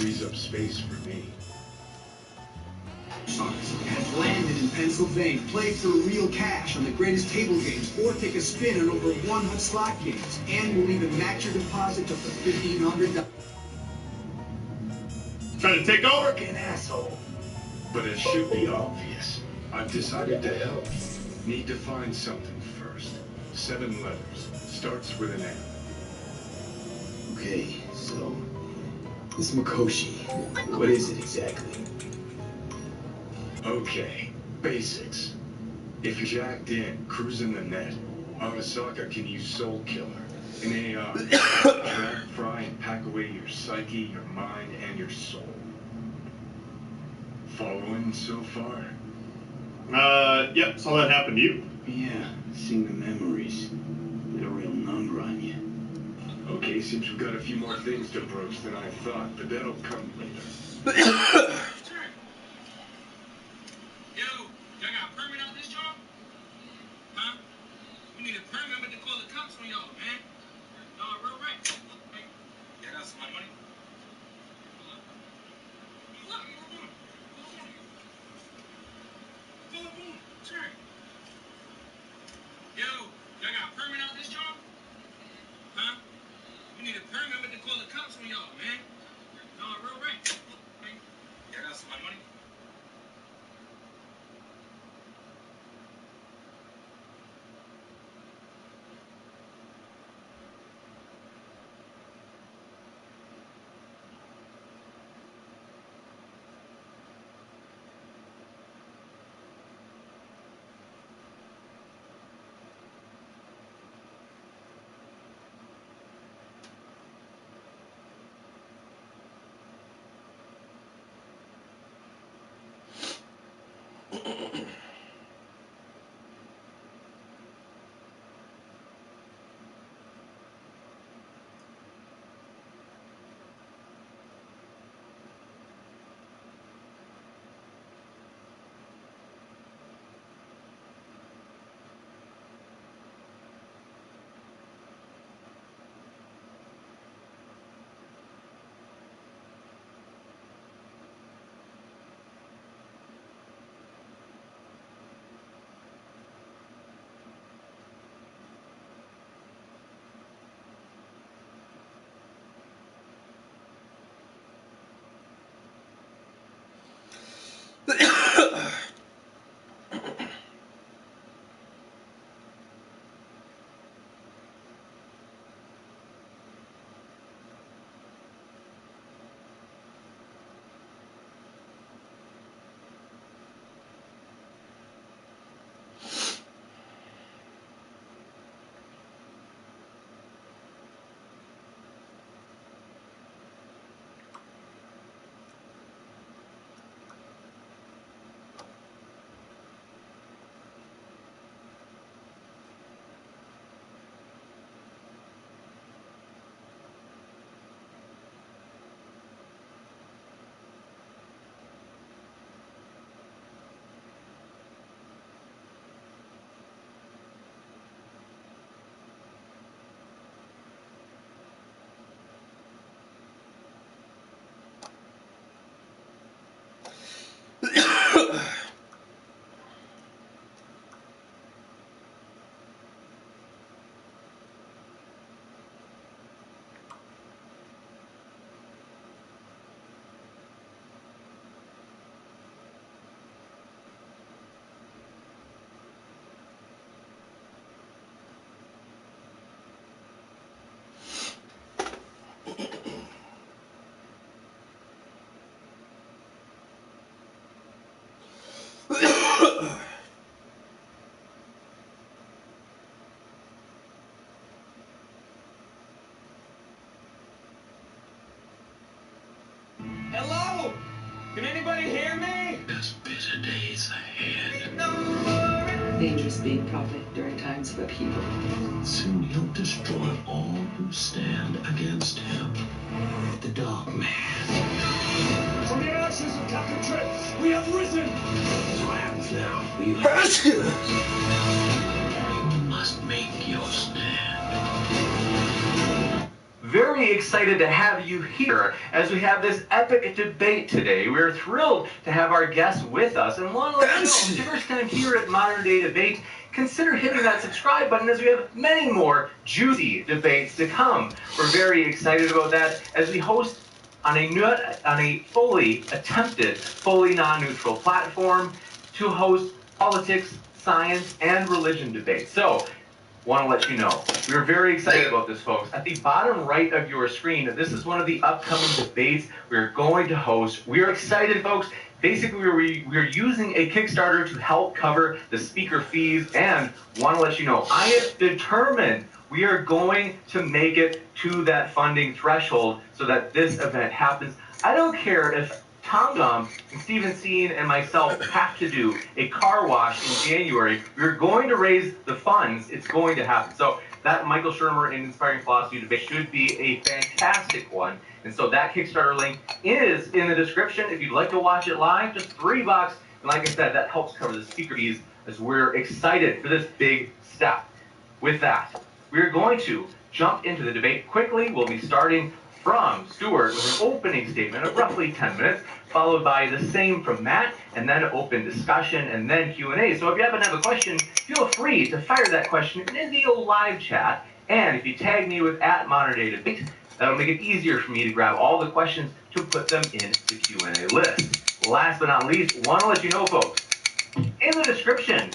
frees up space for me. Has landed in Pennsylvania. Play for real cash on the greatest table games, or take a spin on over 100 slot games, and we'll even match your deposit up to $1,500. Trying to take over? An asshole. But it should be obvious. I've decided to help. Need to find something first. 7 letters. Starts with an M. Okay, so this Mikoshi, what is it exactly? Okay, basics. If you're jacked in, cruising the net, Arasaka can use Soul Killer, an AI, trap, fry, and pack away your psyche, your mind, and your soul. Following so far? Yep, saw that happen to you. Yeah, seeing the memories. Did a real number on you. Okay, seems we've got a few more things to broach than I thought, but that'll come later. Yo, y'all got a permit out this job? Huh? We need a permit, but they call the cops on y'all, man. No, real right. Hey, y'all got some money? What? Sure. Yo, y'all got a permit out this job? Huh? We need a permit, but they call the cops on y'all, man. No, real right. Hey, y'all got some money? Hello? Can anybody hear me? There's bitter days ahead. Dangerous being prophet during times of upheaval. Soon he'll destroy all who stand against him. The Dark Man. From the ashes of Captain Tripp, we have risen! So what happens now? You have You must make your stand. Very really excited to have you here as we have this epic debate today. We're thrilled to have our guests with us, and want to let you know, if it's your first time here at Modern Day Debate, consider hitting that subscribe button as we have many more juicy debates to come. We're very excited about that as we host on a fully attempted, fully non-neutral platform to host politics, science, and religion debates. So, want to let you know, we're very excited about this, folks. At the bottom right of your screen, this is one of the upcoming debates we're going to host. We're excited, folks. Basically, we're using a Kickstarter to help cover the speaker fees, and want to let you know, I am determined we are going to make it to that funding threshold so that this event happens. I don't care if Tom Gum and Steven Seen and myself have to do a car wash in January. We're going to raise the funds. It's going to happen. So that Michael Shermer and Inspiring Philosophy debate should be a fantastic one. And so that Kickstarter link is in the description. If you'd like to watch it live, just $3. And like I said, that helps cover the speaker fees as we're excited for this big step. With that, we're going to jump into the debate quickly. We'll be starting from Stuart with an opening statement of roughly 10 minutes, followed by the same from Matt, and then open discussion, and then Q&A. So if you happen to have a question, feel free to fire that question in the live chat. And if you tag me with @ModernDayDebate, that'll make it easier for me to grab all the questions to put them in the Q&A list. Last but not least, want to let you know, folks, in the description,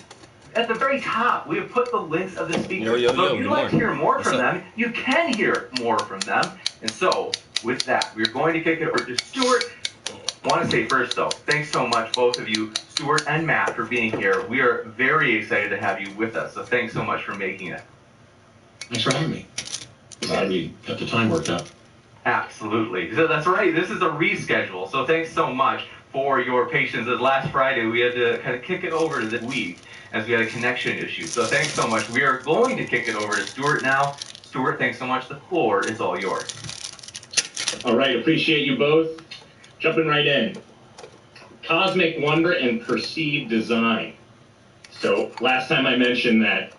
at the very top, we have put the links of the speakers. So if you'd like to hear more from them, you can hear more from them. And so, with that, we're going to kick it over to Stuart. I want to say first, though, thanks so much, both of you, Stuart and Matt, for being here. We are very excited to have you with us, so thanks so much for making it. Thanks for having me. Glad we got the time worked out. Absolutely. So that's right. This is a reschedule, so thanks so much for your patience. As last Friday, we had to kind of kick it over to this week as we had a connection issue. So thanks so much. We are going to kick it over to Stuart now. Stuart, thanks so much. The floor is all yours. All right, appreciate you both. Jumping right in. Cosmic wonder and perceived design. So last time I mentioned that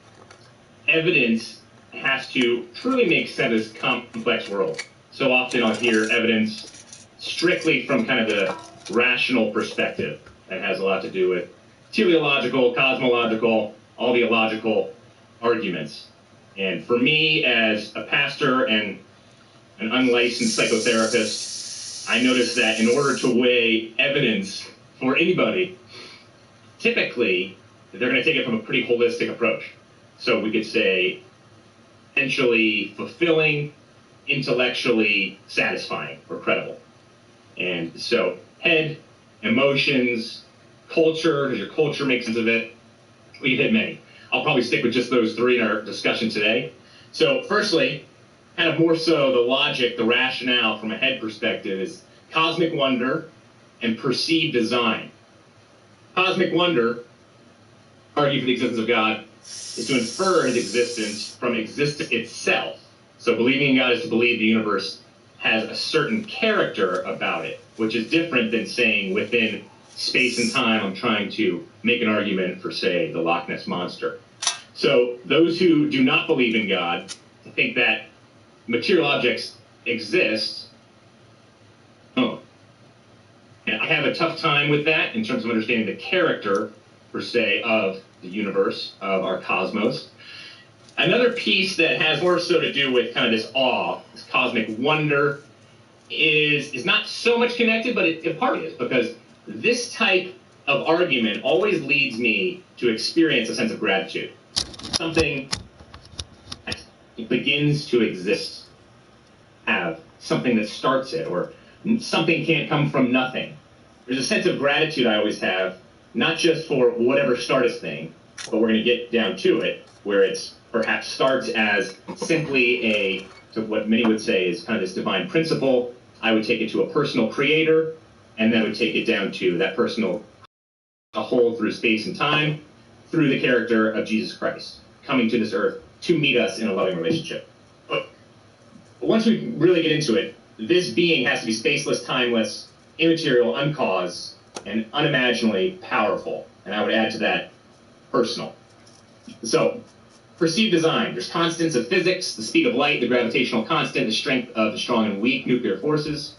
evidence has to truly make sense of this complex world. So often I'll hear evidence strictly from kind of the rational perspective that has a lot to do with teleological, cosmological, all the illogical arguments. And for me, as a pastor and an unlicensed psychotherapist, I noticed that in order to weigh evidence for anybody, typically they're going to take it from a pretty holistic approach. So we could say potentially fulfilling, intellectually satisfying or credible. And so head, emotions, culture, does your culture make sense of it? We've hit many. I'll probably stick with just those three in our discussion today. So firstly, kind of more so the logic, the rationale from a head perspective is cosmic wonder and perceived design. Cosmic wonder, argue for the existence of God, is to infer his existence from existence itself. So believing in God is to believe the universe has a certain character about it, which is different than saying within space and time I'm trying to make an argument for, say, the Loch Ness Monster. So those who do not believe in God think that material objects exist. Oh. And I have a tough time with that in terms of understanding the character, per se, of the universe, of our cosmos. Another piece that has more so to do with kind of this awe, this cosmic wonder, is not so much connected, but it partly is, because this type of argument always leads me to experience a sense of gratitude. Something begins to exist, have something that starts it, or something can't come from nothing. There's a sense of gratitude I always have, not just for whatever started thing, but we're going to get down to it, where it's perhaps starts as simply to what many would say is kind of this divine principle. I would take it to a personal creator, and then would take it down to that personal a whole through space and time, through the character of Jesus Christ, coming to this earth to meet us in a loving relationship. But once we really get into it, this being has to be spaceless, timeless, immaterial, uncaused, and unimaginably powerful. And I would add to that, personal. So perceived design. There's constants of physics, the speed of light, the gravitational constant, the strength of the strong and weak nuclear forces.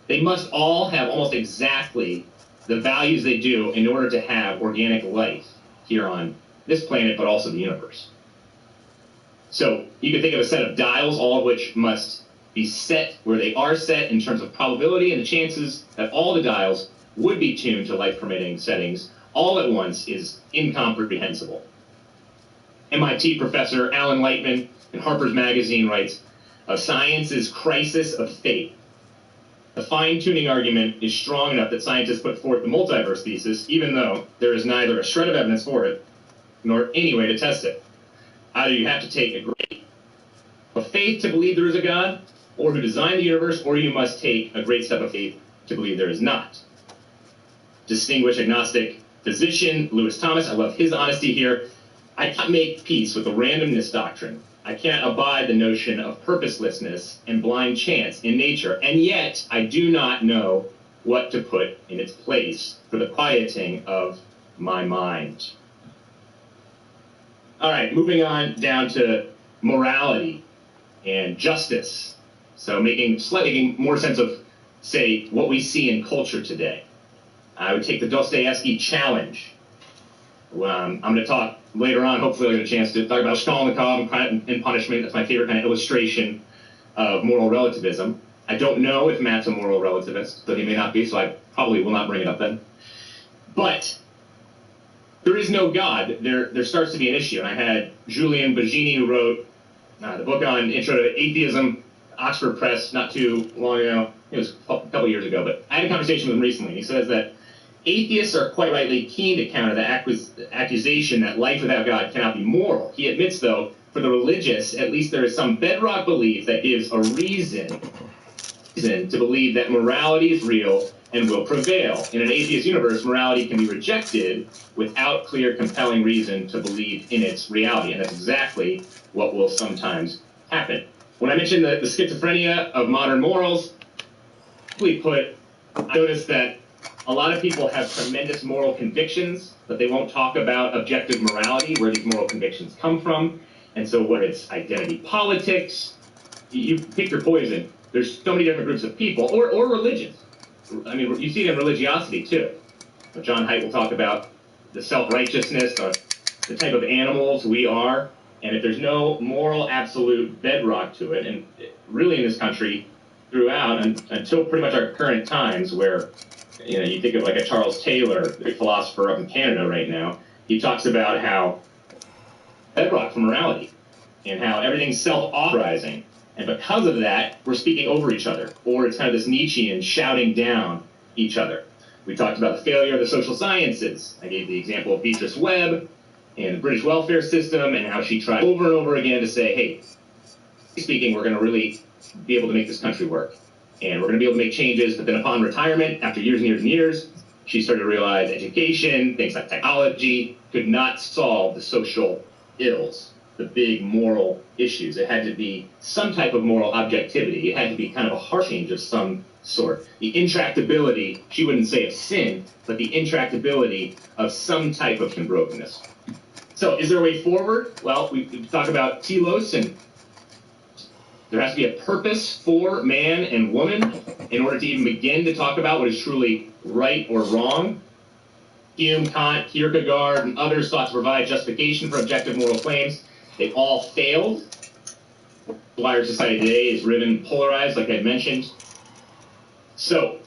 They must all have almost exactly the values they do in order to have organic life here on this planet, but also the universe. So you can think of a set of dials, all of which must be set where they are set in terms of probability, and the chances that all the dials would be tuned to life-permitting settings all at once is incomprehensible. MIT professor Alan Lightman in Harper's Magazine writes, "A science's crisis of faith. The fine-tuning argument is strong enough that scientists put forth the multiverse thesis, even though there is neither a shred of evidence for it, nor any way to test it. Either you have to take a great leap of faith to believe there is a God, or who designed the universe, or you must take a great step of faith to believe there is not." Distinguished agnostic physician Lewis Thomas, I love his honesty here. "I can't make peace with the randomness doctrine. I can't abide the notion of purposelessness and blind chance in nature, and yet I do not know what to put in its place for the quieting of my mind." All right, moving on down to morality and justice. So making slightly more sense of, say, what we see in culture today. I would take the Dostoevsky challenge. I'm going to talk later on, hopefully I'll get a chance to talk about Raskolnikov and Crime and Punishment. That's my favorite kind of illustration of moral relativism. I don't know if Matt's a moral relativist, though he may not be, so I probably will not bring it up then. But there is no God. There starts to be an issue. And I had Julian Baggini, who wrote the book on Intro to Atheism, Oxford Press, not too long ago. It was a couple years ago, but I had a conversation with him recently. He says that atheists are quite rightly keen to counter the accusation that life without God cannot be moral. He admits, though, for the religious, at least there is some bedrock belief that gives a reason to believe that morality is real and will prevail. In an atheist universe, morality can be rejected without clear, compelling reason to believe in its reality, and that's exactly what will sometimes happen. When I mentioned the schizophrenia of modern morals, simply put, I noticed that a lot of people have tremendous moral convictions, but they won't talk about objective morality, where these moral convictions come from. And so whether it's identity politics, you pick your poison. There's so many different groups of people, or religions. I mean, you see it in religiosity, too. John Haidt will talk about the self-righteousness, the type of animals we are. And if there's no moral absolute bedrock to it, and really in this country throughout, until pretty much our current times where, you know, you think of like a Charles Taylor, the philosopher up in Canada right now, he talks about how bedrock for morality and how everything's self-authorizing. And because of that, we're speaking over each other, or it's kind of this Nietzschean shouting down each other. We talked about the failure of the social sciences. I gave the example of Beatrice Webb and the British welfare system and how she tried over and over again to say, hey, speaking, we're going to really be able to make this country work. And we're going to be able to make changes. But then upon retirement, after years and years and years, she started to realize education, things like technology, could not solve the social ills, the big moral issues. It had to be some type of moral objectivity. It had to be kind of a heart change of some sort. The intractability, she wouldn't say of sin, but the intractability of some type of human brokenness. So is there a way forward? Well, we talk about telos, and there has to be a purpose for man and woman in order to even begin to talk about what is truly right or wrong. Hume, Kant, Kierkegaard, and others sought to provide justification for objective moral claims. They all failed. The wider society today is riven, polarized, like I mentioned. So,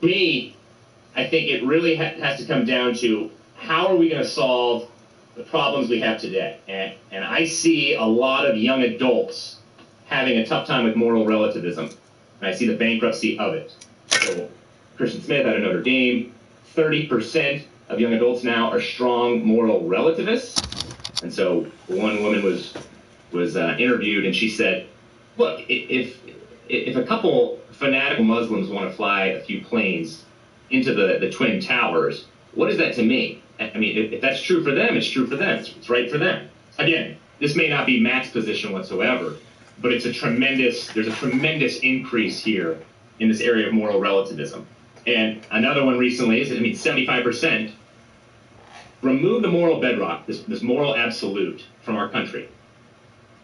for me, I think it really has to come down to how are we going to solve the problems we have today. And I see a lot of young adults having a tough time with moral relativism. And I see the bankruptcy of it. So, Christian Smith out of Notre Dame, 30% of young adults now are strong moral relativists. And so one woman was interviewed, and she said, look, if a couple fanatical Muslims want to fly a few planes into the Twin Towers, what is that to me? I mean, if that's true for them, it's true for them. It's right for them. Again, this may not be Matt's position whatsoever, but there's a tremendous increase here in this area of moral relativism. And another one recently is, 75% remove the moral bedrock, this moral absolute from our country,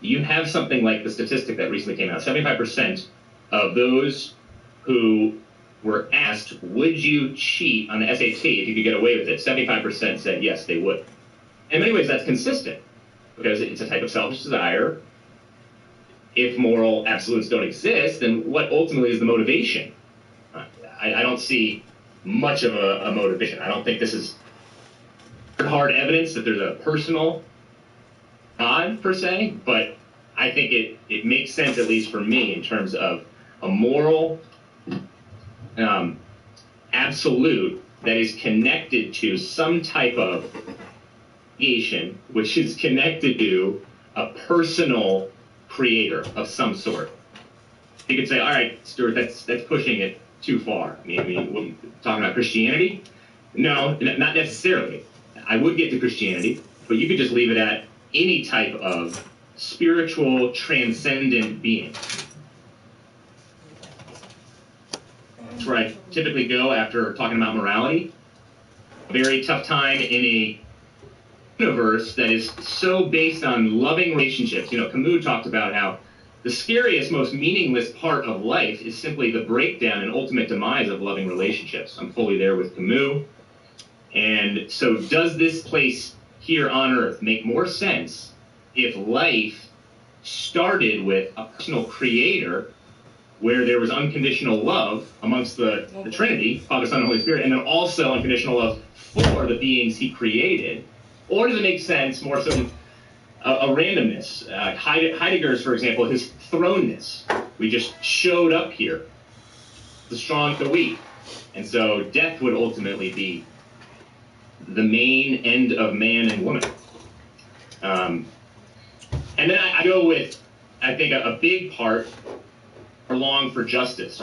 you have something like the statistic that recently came out. 75% of those who were asked, would you cheat on the SAT if you could get away with it? 75% said yes, they would. In many ways, that's consistent because it's a type of selfish desire. If moral absolutes don't exist, then what ultimately is the motivation? I don't see much of a motivation. I don't think this is hard evidence that there's a personal God per se, but I think it makes sense, at least for me, in terms of a moral absolute that is connected to some type of creation, which is connected to a personal creator of some sort. You could say, all right, Stuart, that's pushing it too far. I mean, talking about Christianity? No, not necessarily. I would get to Christianity, but you could just leave it at any type of spiritual, transcendent being. That's where I typically go after talking about morality. A very tough time in a universe that is so based on loving relationships. You know, Camus talked about how the scariest, most meaningless part of life is simply the breakdown and ultimate demise of loving relationships. I'm fully there with Camus. And so does this place here on Earth make more sense if life started with a personal creator where there was unconditional love amongst the Trinity, Father, Son, and Holy Spirit, and then also unconditional love for the beings he created? Or does it make sense more so a randomness? Heidegger's, for example, his thrownness. We just showed up here, the strong, the weak. And so death would ultimately be the main end of man and woman. And then I go with, I think, a big part, our longing for justice.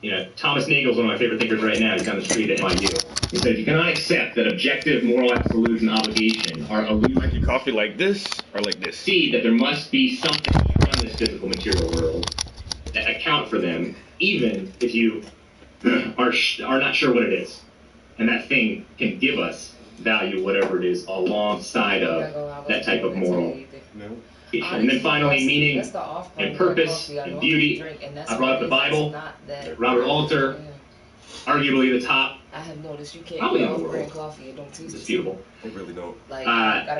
You know, Thomas Nagel's one of my favorite thinkers right now. He's on the street at NYU. He said, you cannot accept that objective moral absolute and obligation are aloof. Like your coffee like this or like this? See that there must be something beyond this physical material world that account for them, even if you are not sure what it is. And that thing can give us value, whatever it is, alongside of that type of moral. No. And then finally, meaning and purpose and beauty. I brought up the Bible, Robert Alter, arguably the top. I have noticed you can't Probably get in the off world. bread coffee and don't taste It's beautiful. I really don't. Like,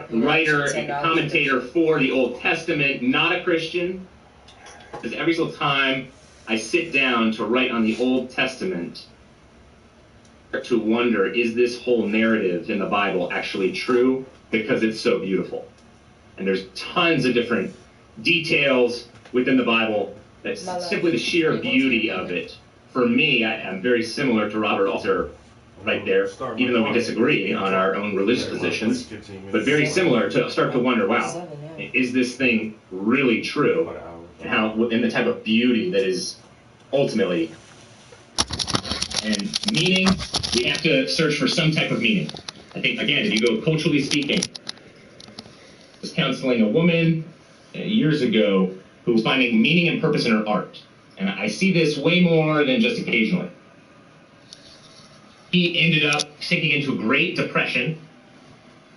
Writer and commentator for the Old Testament, not a Christian. Because every single time I sit down to write on the Old Testament, to wonder, is this whole narrative in the Bible actually true? Because it's so beautiful. And there's tons of different details within the Bible that's simply the sheer beauty of it. For me, I'm very similar to Robert Alter right there, even though we disagree on our own religious positions, but very similar to start to wonder, wow, is this thing really true? And how, in the type of beauty that is ultimately, and meaning, we have to search for some type of meaning. I think, again, if you go culturally speaking, I was counseling a woman years ago who was finding meaning and purpose in her art. And I see this way more than just occasionally. He ended up sinking into great depression,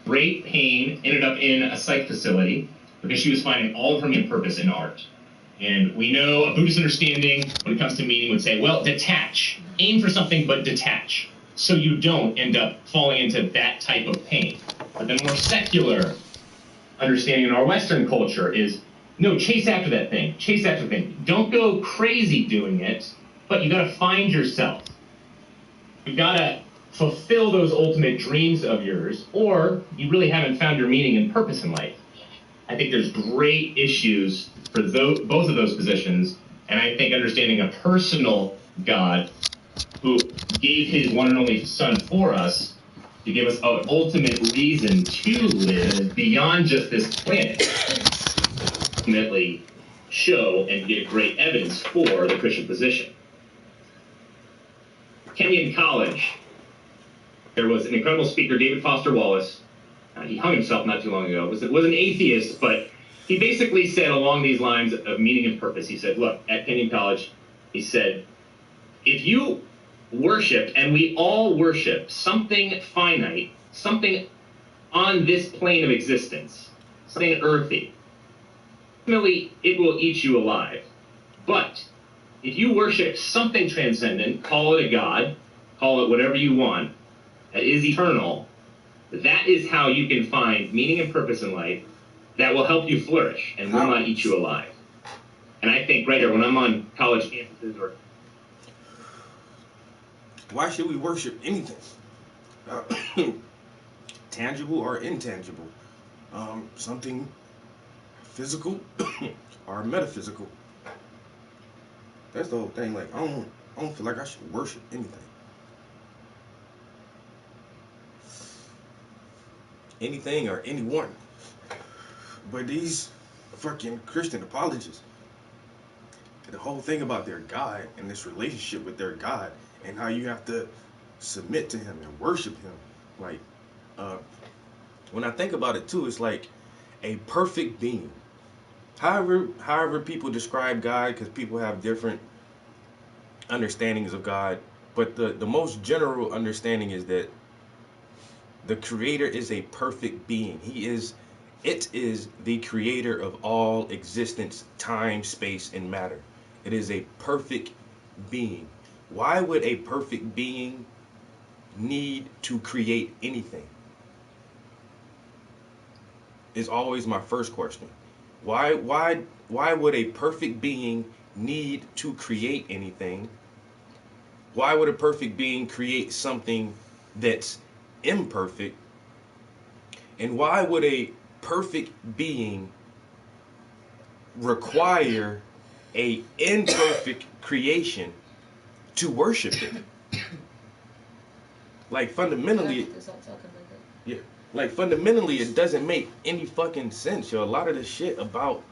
great pain, ended up in a psych facility because she was finding all of her meaning and purpose in art. And we know a Buddhist understanding when it comes to meaning would say, well, detach. Aim for something, but detach. So you don't end up falling into that type of pain. But the more secular understanding in our Western culture is, no, chase after that thing. Chase after the thing. Don't go crazy doing it, but you got to find yourself. You got to fulfill those ultimate dreams of yours, or you really haven't found your meaning and purpose in life. I think there's great issues for both of those positions, and I think understanding a personal God who gave his one and only Son for us to give us an ultimate reason to live beyond just this planet, ultimately show and give great evidence for the Christian position. Kenyon College, there was an incredible speaker, David Foster Wallace. He hung himself not too long ago. Was an atheist, but he basically said along these lines of meaning and purpose. He said, look, at Kenyon College, he said, if you worship, and we all worship something finite, something on this plane of existence, something earthy. Ultimately, it will eat you alive. But if you worship something transcendent, call it a god, call it whatever you want, that is eternal, that is how you can find meaning and purpose in life that will help you flourish and will not eat you alive. And I think right here, when I'm on college campuses or... Why should we worship anything? Tangible or intangible? Something physical or metaphysical? That's the whole thing. Like, I don't feel like I should worship anything. Anything or anyone. But these fucking Christian apologists, the whole thing about their God and this relationship with their God and how you have to submit to him and worship him. Like, when I think about it too, it's like a perfect being. However people describe God, because people have different understandings of God, but the most general understanding is that the Creator is a perfect being. It is the creator of all existence, time, space, and matter. It is a perfect being. Why would a perfect being need to create anything? Is always my first question. Why would a perfect being need to create anything? Why would a perfect being create something that's imperfect? And why would a perfect being require a imperfect creation to worship it? Like fundamentally, yeah. Like fundamentally, it doesn't make any fucking sense, yo. A lot of the shit about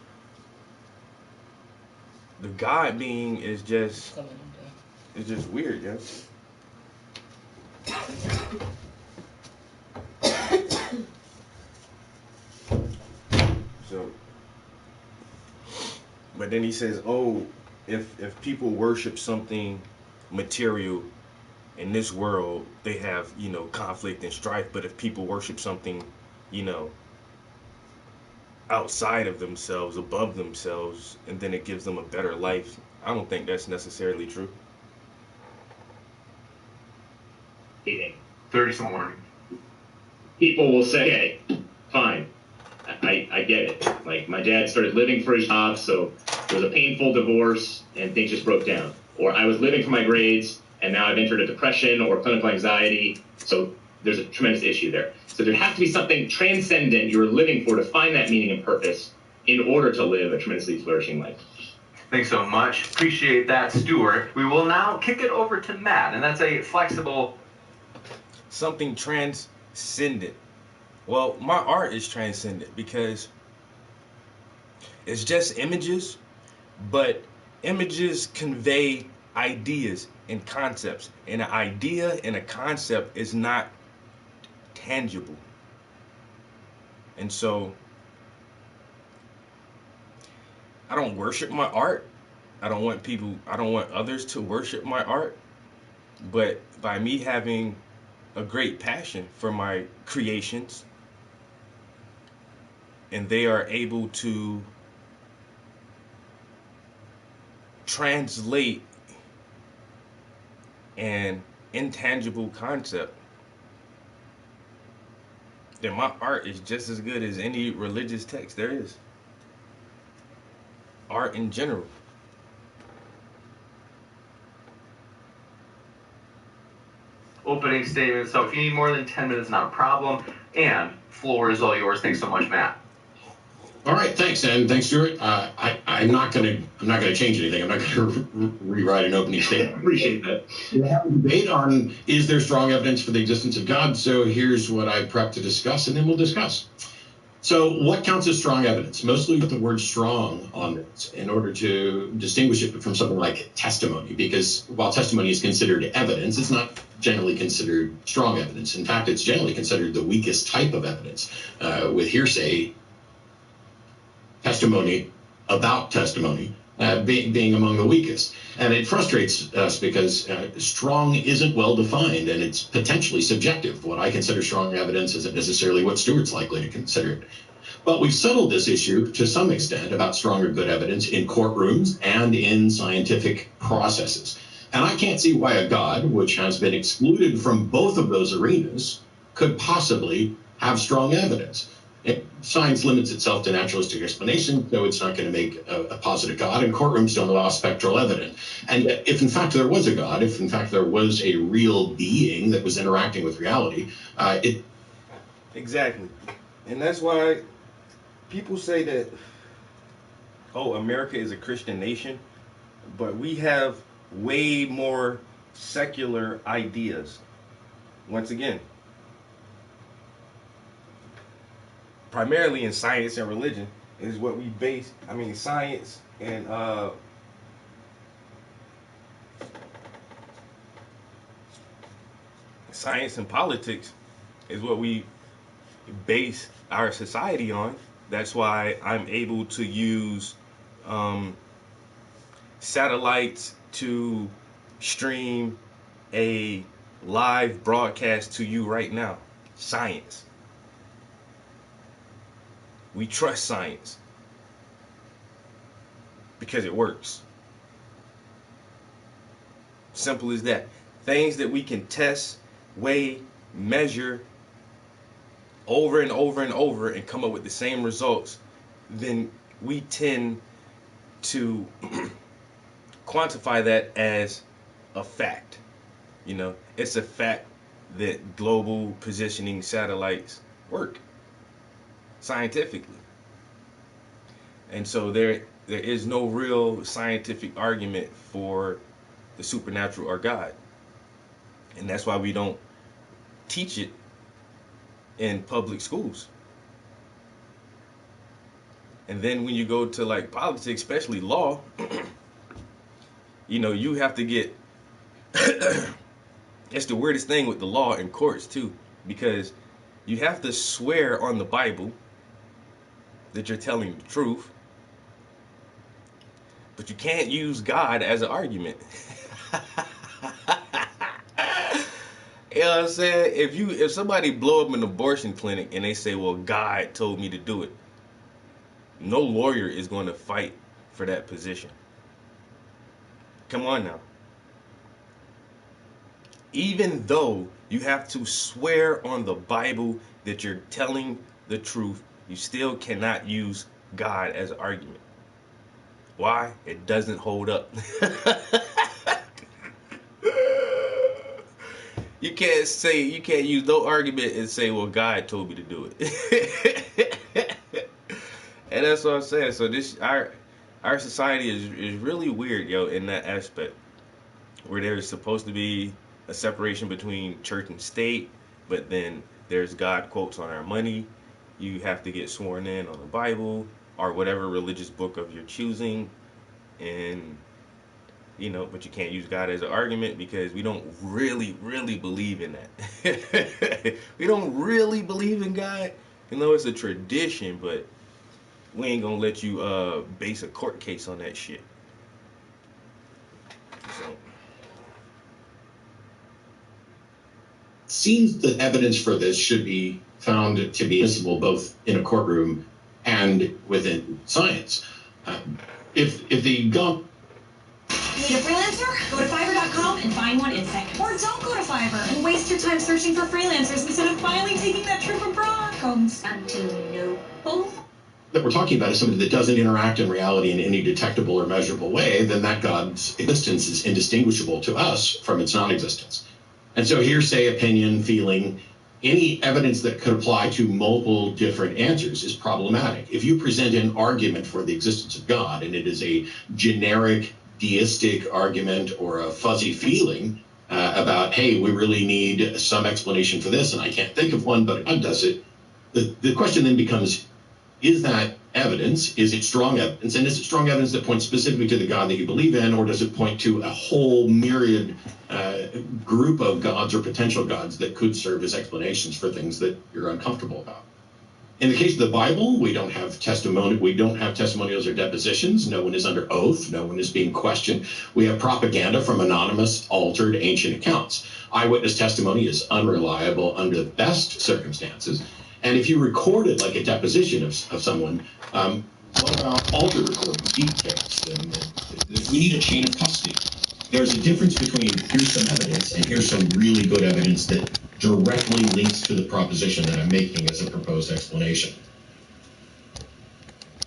the God being is just weird, yo. So, but then he says, oh, if people worship something material in this world, they have, conflict and strife. But if people worship something, outside of themselves, above themselves, and then it gives them a better life, I don't think that's necessarily true. 30 some more. People will say, hey, fine, I get it. Like, my dad started living for his job, so it was a painful divorce, and things just broke down. Or I was living for my grades, and now I've entered a depression or clinical anxiety, so there's a tremendous issue there. So there has to be something transcendent you're living for to find that meaning and purpose in order to live a tremendously flourishing life. Thanks so much. Appreciate that, Stuart. We will now kick it over to Matt, and that's a flexible... Something transcendent. Well, my art is transcendent because it's just images, but images convey ideas and concepts, and an idea and a concept is not tangible. And so I don't worship my art. I don't want others to worship my art. But by me having a great passion for my creations, and they are able to translate an intangible concept, then my art is just as good as any religious text there is. Art in general. Opening statement. So if you need more than 10 minutes, not a problem. And floor is all yours. Thanks so much, Matt. All right, thanks, and thanks, Stuart. I'm not gonna change anything. I'm not gonna rewrite an opening statement. Appreciate that. We have a debate on is there strong evidence for the existence of God. So here's what I prepped to discuss, and then we'll discuss. So what counts as strong evidence? Mostly with the word strong on it in order to distinguish it from something like testimony, because while testimony is considered evidence, it's not generally considered strong evidence. In fact, it's generally considered the weakest type of evidence. With hearsay, testimony about testimony being among the weakest. And it frustrates us because strong isn't well defined, and it's potentially subjective. What I consider strong evidence isn't necessarily what Stuart's likely to consider it. But we've settled this issue to some extent about strong or good evidence in courtrooms and in scientific processes. And I can't see why a God, which has been excluded from both of those arenas, could possibly have strong evidence. Science limits itself to naturalistic explanation, so it's not going to make a positive God, and courtrooms don't allow spectral evidence. And yet, if in fact there was a God, if in fact there was a real being that was interacting with reality, Exactly. And that's why people say that, oh, America is a Christian nation, but we have way more secular ideas. Once again, primarily in science and religion is what we base. I mean, science and politics is what we base our society on. That's why I'm able to use satellites to stream a live broadcast to you right now. Science. We trust science because it works. Simple as that. Things that we can test, weigh, measure over and over and over and come up with the same results, then we tend to quantify that as a fact. You know, it's a fact that global positioning satellites work scientifically. And so there is no real scientific argument for the supernatural or God. And that's why we don't teach it in public schools. And then when you go to like politics, especially law, you know, you have to get it's the weirdest thing with the law in courts too, because you have to swear on the Bible that you're telling the truth, but you can't use God as an argument. You know what I'm saying? If somebody blow up an abortion clinic and they say, well, God told me to do it, no lawyer is going to fight for that position. Come on now. Even though you have to swear on the Bible that you're telling the truth, you still cannot use God as an argument. Why? It doesn't hold up. You can't use no argument and say, well, God told me to do it. And that's what I'm saying. So our society is really weird, yo, in that aspect, where there's supposed to be a separation between church and state, but then there's God quotes on our money. You have to get sworn in on the Bible or whatever religious book of your choosing, and you know, but you can't use God as an argument because we don't really believe in that. We don't really believe in God. You know, it's a tradition, but we ain't gonna let you base a court case on that shit. So. Seems that evidence for this should be found to be admissible both in a courtroom and within science. If the God... Need a freelancer? Go to Fiverr.com and find one in seconds. Or don't go to Fiverr and waste your time searching for freelancers instead of finally taking that trip abroad. Constantinople. That we're talking about is somebody that doesn't interact in reality in any detectable or measurable way, then that God's existence is indistinguishable to us from its non-existence. And so hearsay, opinion, feeling, any evidence that could apply to multiple different answers is problematic. If you present an argument for the existence of God, and it is a generic deistic argument or a fuzzy feeling about, hey, we really need some explanation for this, and I can't think of one, but God does it, the question then becomes, is that evidence? Is it strong evidence? And is it strong evidence that points specifically to the God that you believe in, or does it point to a whole myriad group of gods or potential gods that could serve as explanations for things that you're uncomfortable about? In the case of the Bible, we don't have testimonials or depositions. No one is under oath. No one is being questioned. We have propaganda from anonymous, altered, ancient accounts. Eyewitness testimony is unreliable under the best circumstances. And if you recorded like a deposition of someone, what about altered recording details? We need a chain of custody. There's a difference between here's some evidence and here's some really good evidence that directly links to the proposition that I'm making as a proposed explanation.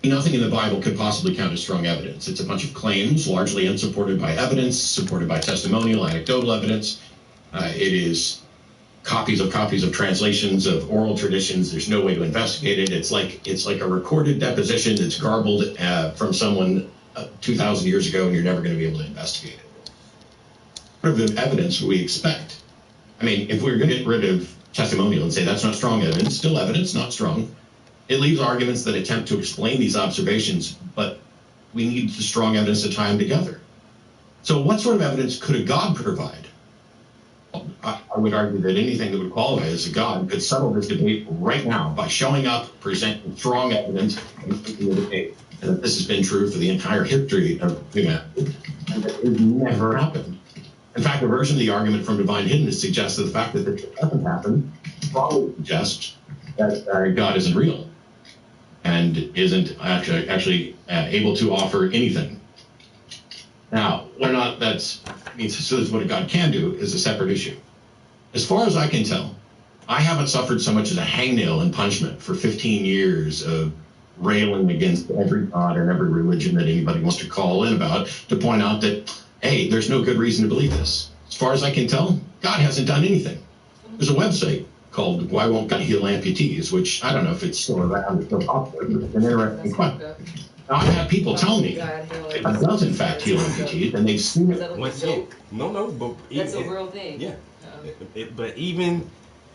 Nothing in the Bible could possibly count as strong evidence. It's a bunch of claims, largely unsupported by evidence, supported by testimonial, anecdotal evidence. It is copies of translations of oral traditions. There's no way to investigate it. It's like a recorded deposition that's garbled from someone 2,000 years ago, and you're never going to be able to investigate it. What of the evidence we expect? I mean, if we're going to get rid of testimonial and say that's not strong evidence, still evidence, not strong, it leaves arguments that attempt to explain these observations, but we need the strong evidence to tie them together. So what sort of evidence could a God provide? I would argue that anything that would qualify as a God could settle this debate right now by showing up, presenting strong evidence, and making the debate. And that this has been true for the entire history of humanity, and that it never happened. In fact, a version of the argument from Divine Hiddenness suggests that the fact that it doesn't happen probably suggests that God isn't real and isn't actually able to offer anything. Now, whether or not that means so what a God can do is a separate issue. As far as I can tell, I haven't suffered so much as a hangnail in punishment for 15 years of railing against every God and every religion that anybody wants to call in about to point out that, hey, there's no good reason to believe this. As far as I can tell, God hasn't done anything. There's a website called Why Won't God Heal Amputees, which I don't know if it's still around or still popular, but it's an interesting question. Now, I've had people tell me it does in fact heal amputees, and they've seen it. Once again, no, but That's a real thing. Yeah, but even,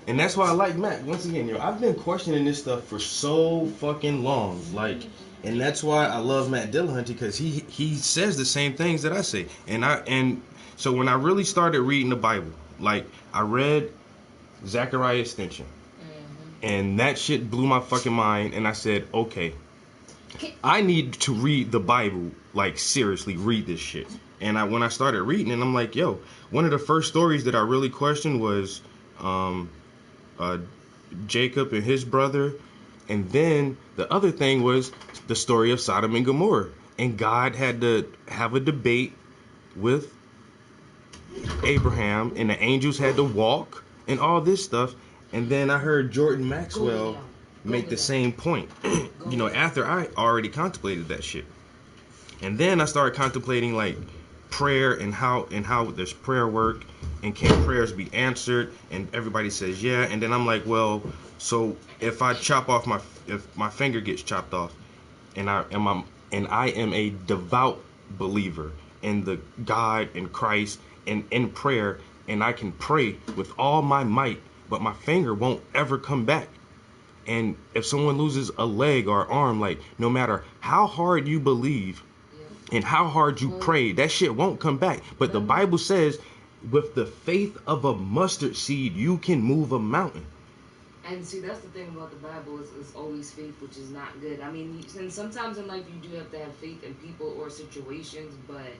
and that's why I like Matt. Once again, I've been questioning this stuff for so fucking long, like, and that's why I love Matt Dillahunty, because he says the same things that I say, and so when I really started reading the Bible, like I read Zechariah Extension, and that shit blew my fucking mind, and I said, okay, I need to read the Bible, like seriously read this shit. And when I started reading it, I'm like, yo, one of the first stories that I really questioned was Jacob and his brother. And then the other thing was the story of Sodom and Gomorrah. And God had to have a debate with Abraham, and the angels had to walk and all this stuff. And then I heard Jordan Maxwell make the same point, after I already contemplated that shit. And then I started contemplating like prayer and how there's prayer work, and can prayers be answered, and everybody says yeah. And then I'm like, well, so if I if my finger gets chopped off, and I am a devout believer in the God and Christ and in prayer, and I can pray with all my might, but my finger won't ever come back. And if someone loses a leg or arm, like no matter how hard you believe and how hard you pray, that shit won't come back. But the Bible says with the faith of a mustard seed, you can move a mountain. And see, that's the thing about the Bible, is always faith, which is not good. I mean, and sometimes in life you do have to have faith in people or situations, but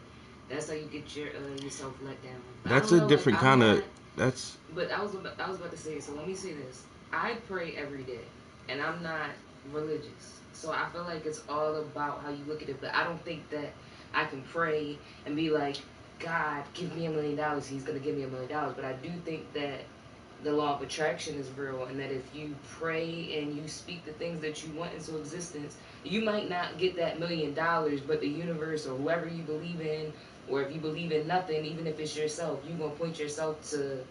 that's how you get yourself let down. That's a different kind of. That's. But I was about to say, so let me say this. I pray every day, and I'm not religious, so I feel like it's all about how you look at it. But I don't think that I can pray and be like, God, give me $1 million. He's gonna give me $1 million. But I do think that the law of attraction is real, and that if you pray and you speak the things that you want into existence, you might not get that $1 million, but the universe or whoever you believe in, or if you believe in nothing, even if it's yourself, you're gonna point yourself to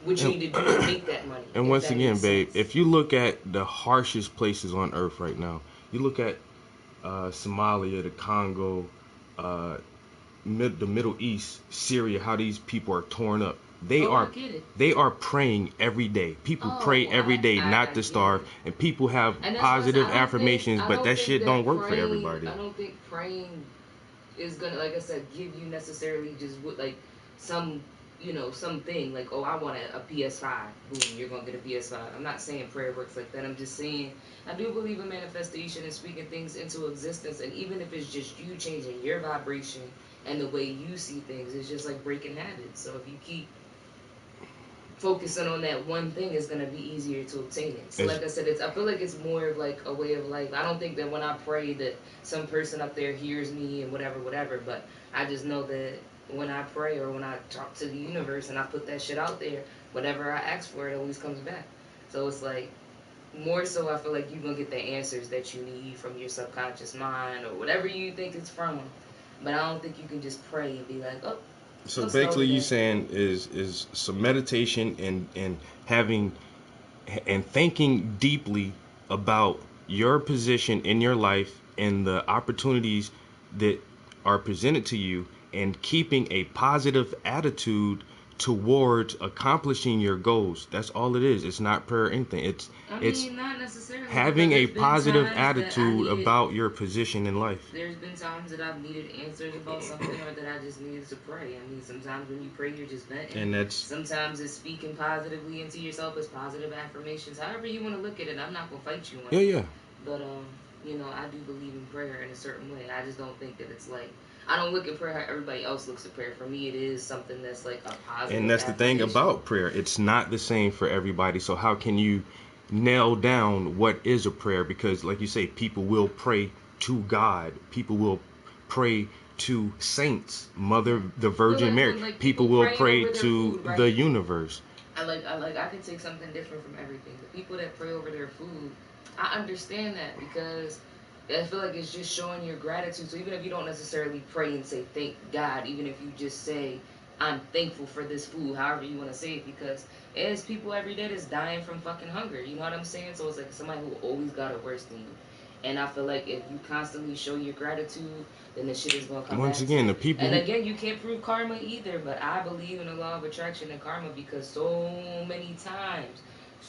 what you need to do to make that money. And once again, babe, if you look at the harshest places on earth right now, you look at Somalia, the Congo, the Middle East, Syria, how these people are torn up. They are praying every day. People pray every day not to starve, and people have positive affirmations, but that shit don't work for everybody. I don't think praying is gonna, like I said, give you necessarily just like some you know, something like, oh, I want a PS5. Boom, you're gonna get a PS5. I'm not saying prayer works like that. I'm just saying I do believe in manifestation and speaking things into existence. And even if it's just you changing your vibration and the way you see things, it's just like breaking habits. So if you keep focusing on that one thing, it's gonna be easier to obtain it. So like I said, I feel like it's more of like a way of life. I don't think that when I pray that some person up there hears me and whatever, but I just know that when I pray or when I talk to the universe and I put that shit out there, whatever I ask for, it always comes back. So it's like, more so I feel like you're gonna get the answers that you need from your subconscious mind or whatever you think it's from. But I don't think you can just pray and be like, oh. So basically, you saying is some meditation and having and thinking deeply about your position in your life and the opportunities that are presented to you, and keeping a positive attitude towards accomplishing your goals. That's all it is. It's not prayer or anything. It's not necessarily, having a positive attitude about your position in life. There's been times that I've needed answers about something, or that I just needed to pray. I mean, sometimes when you pray, you're just venting. And sometimes it's speaking positively into yourself, it's positive affirmations. However you want to look at it, I'm not gonna fight you on it. Yeah. But you know, I do believe in prayer in a certain way. I just don't think that it's like, I don't look at prayer how everybody else looks at prayer. For me, it is something that's like a positive. And that's the thing about prayer. It's not the same for everybody. So how can you nail down what is a prayer? Because like you say, people will pray to God. People will pray to saints, Mother, the Virgin Mary. Like people will pray to food, right? the universe. I can take something different from everything. The people that pray over their food, I understand that, because I feel like it's just showing your gratitude. So even if you don't necessarily pray and say thank God, even if you just say I'm thankful for this food, however you want to say it, because there's people every day that's dying from fucking hunger. You know what I'm saying? So it's like somebody who always got it worse than you. And I feel like if you constantly show your gratitude, then the shit is gonna come Once back again, to you. the people. And again, you can't prove karma either, but I believe in the law of attraction and karma, because so many times,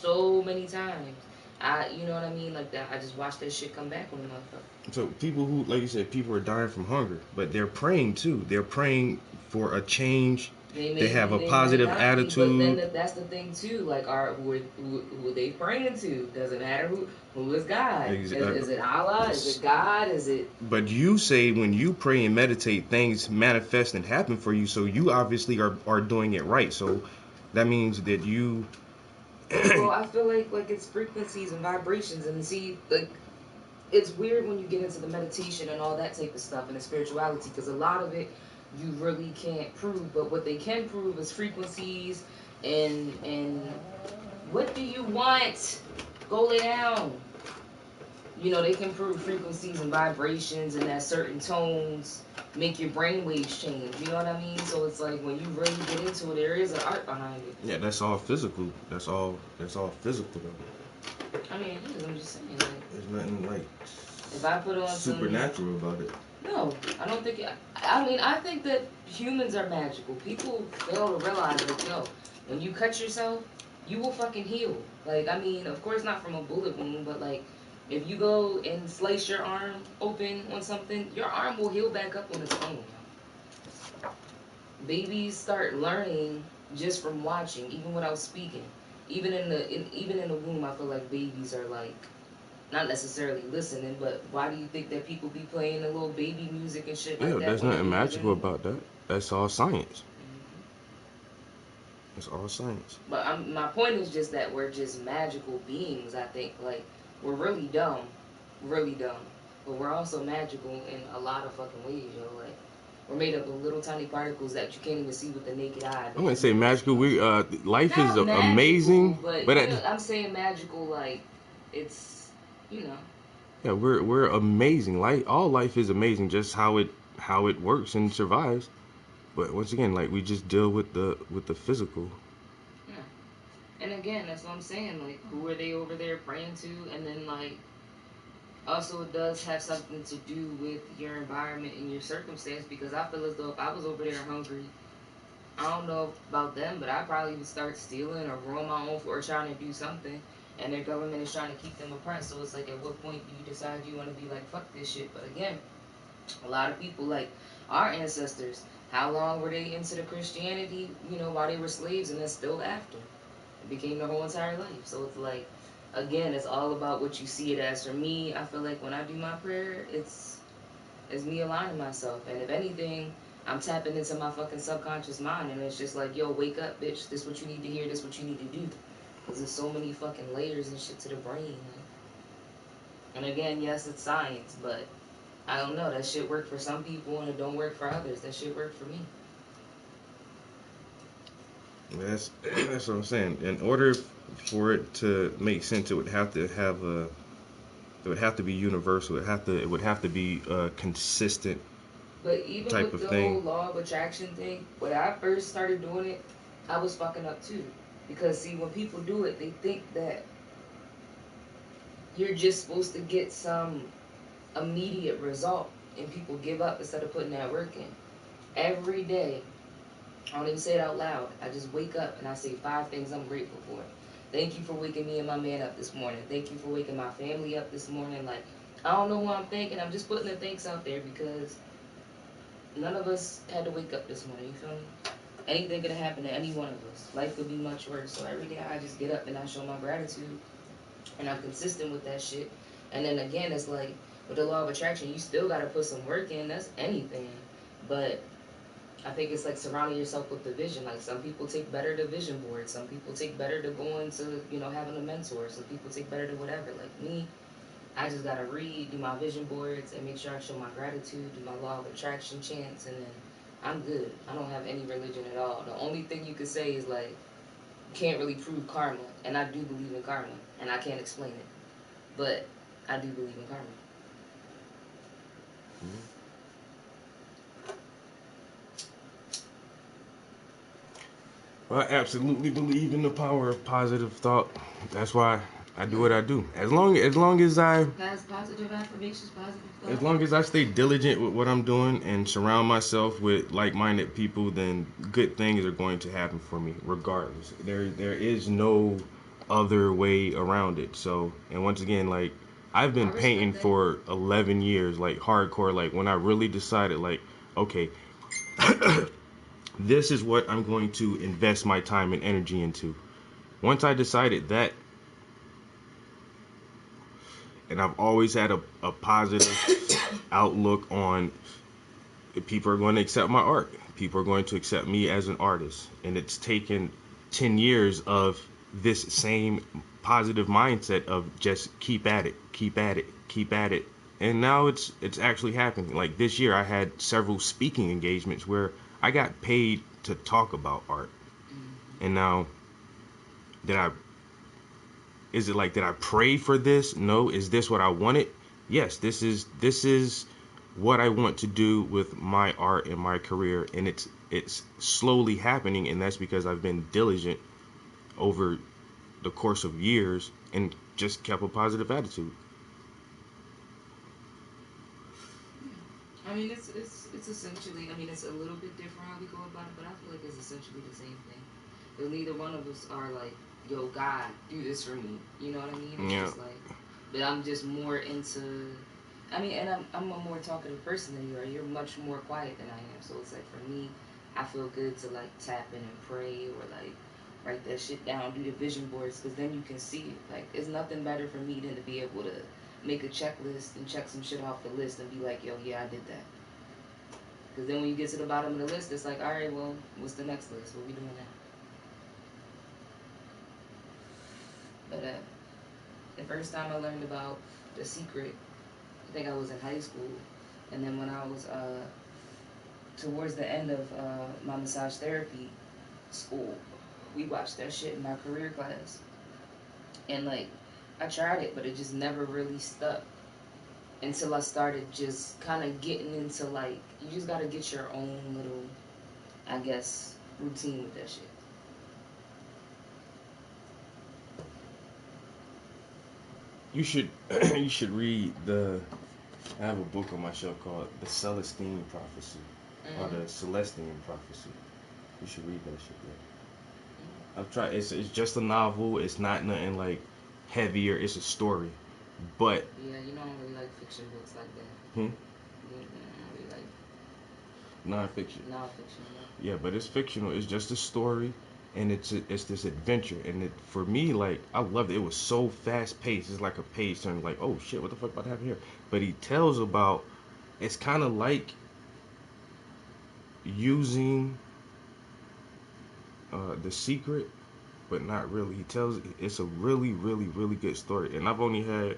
you know what I mean? Like that, I just watched that shit come back on the motherfucker. So people who, like you said, people are dying from hunger, but they're praying too. They're praying for a change. They have a positive attitude. But then that's the thing too. Like, who are they praying to? Doesn't matter who is God. Exactly. Is it Allah? Is it God? Is it? But you say when you pray and meditate, things manifest and happen for you. So you obviously are doing it right. So that means that you. Well, I feel like it's frequencies and vibrations, and see, like, it's weird when you get into the meditation and all that type of stuff and the spirituality, because a lot of it you really can't prove, but what they can prove is frequencies and what do you want? Go lay down. You know, they can prove frequencies and vibrations, and that certain tones make your brain waves change. You know what I mean? So it's like when you really get into it, there is an art behind it. Yeah, that's all physical. That's all physical though. I mean, it is. I'm just saying. Like, there's nothing like if I put on supernatural about it. No, I don't think. I mean, I think that humans are magical. People fail to realize that, yo, when you cut yourself, you will fucking heal. Like, I mean, of course not from a bullet wound, but like, if you go and slice your arm open on something, your arm will heal back up on its own. Babies start learning just from watching, even without speaking. Even in the womb, I feel like babies are like, not necessarily listening, but why do you think that people be playing the little baby music and shit like that? Yeah, there's nothing magical about that. That's all science. It's all science. But my point is just that we're just magical beings, I think. Like, we're really dumb. But we're also magical in a lot of fucking ways, yo. Like, we're made up of little tiny particles that you can't even see with the naked eye. I'm gonna say magical. Life is magical, amazing, but you know, I'm saying magical like it's, you know. Yeah, we're amazing. All life is amazing, just how it works and survives. But once again, like, we just deal with the physical. Yeah. And again, that's what I'm saying. Like, who are they over there praying to? And then, like, also it does have something to do with your environment and your circumstance, because I feel as though if I was over there hungry, I don't know about them, but I probably would start stealing or ruin my own or trying to do something, and their government is trying to keep them oppressed. So it's like, at what point do you decide you want to be like, fuck this shit? But again, a lot of people, like our ancestors, How long were they into the Christianity, while they were slaves, and then still after? It became their whole entire life. So it's like, again, it's all about what you see it as. For me, I feel like when I do my prayer, it's me aligning myself. And if anything, I'm tapping into my fucking subconscious mind, and it's just like, yo, wake up, bitch. This what you need to hear. This what you need to do. Because there's so many fucking layers and shit to the brain. And again, yes, it's science, but I don't know. That shit worked for some people, and it don't work for others. That shit worked for me. That's what I'm saying. In order for it to make sense, it would have to be universal. It would have to be a consistent But even type with of the whole thing. law of attraction thing, when I first started doing it, I was fucking up too. Because see, when people do it, they think that you're just supposed to get some immediate result, and people give up instead of putting that work in. Every day, I don't even say it out loud. I just wake up and I say 5 things I'm grateful for. Thank you for waking me and my man up this morning. Thank you for waking my family up this morning. Like, I don't know what I'm thinking. I'm just putting the thanks out there because none of us had to wake up this morning. You feel me? Anything could have happened to any one of us. Life could be much worse. So every day I just get up and I show my gratitude. And I'm consistent with that shit. And then again, it's like, with the law of attraction, you still got to put some work in. That's anything. But I think it's like surrounding yourself with the vision. Like, some people take better to vision boards. Some people take better to going to, having a mentor. Some people take better to whatever. Like me, I just got to read, do my vision boards, and make sure I show my gratitude, do my law of attraction chants, and then I'm good. I don't have any religion at all. The only thing you could say is, like, you can't really prove karma. And I do believe in karma. And I can't explain it. But I do believe in karma. I absolutely believe in the power of positive thought. That's why I do what I do. As long as I Has positive affirmations, positive thought. As long as I stay diligent with what I'm doing and surround myself with like-minded people, then good things are going to happen for me regardless. There is no other way around it. So, and once again, like, I've been painting for 11 years, like hardcore. Like, when I really decided, like, okay, this is what I'm going to invest my time and energy into. Once I decided that, and I've always had a positive outlook on people are going to accept my art. People are going to accept me as an artist. And it's taken 10 years of this same positive mindset of just keep at it, keep at it, keep at it. And now it's actually happening. Like, this year I had several speaking engagements where I got paid to talk about art. And now, is it like, did I pray for this? No. Is this what I wanted? Yes, this is what I want to do with my art and my career, and it's slowly happening, and that's because I've been diligent over the course of years and just kept a positive attitude. I mean, it's essentially, it's a little bit different how we go about it, but I feel like it's essentially the same thing. Because neither one of us are like, yo, God, do this for me. You know what I mean? It's just like, but I'm just more into, and I'm a more talkative person than you are. You're much more quiet than I am. So it's like, for me, I feel good to like tap in and pray, or like write that shit down, do the vision boards, because then you can see it. Like, it's nothing better for me than to be able to make a checklist and check some shit off the list and be like, yo, yeah, I did that. Because then when you get to the bottom of the list, it's like, all right, well, what's the next list? What we doing now? But the first time I learned about The Secret, I think I was in high school. And then when I was towards the end of my massage therapy school, we watched that shit in my career class. And like, I tried it, but it just never really stuck until I started just kind of getting into, like, you just got to get your own little, I guess, routine with that shit. You should read I have a book on my shelf called The Celestine Prophecy, or The Celestine Prophecy. You should read that shit, yeah. I've tried. It's just a novel. It's not nothing like heavier. It's a story, but yeah, you don't really like fiction books like that. Yeah, I don't really like. nonfiction. Nonfiction. Yeah, but it's fictional. It's just a story, and it's this adventure. And for me, like, I loved it. It was so fast paced. It's like a page turn. Like, oh shit, what the fuck about to happen here? But he tells about. It's kind of like using The Secret, but not really. It's a really, really, really good story. And I've only had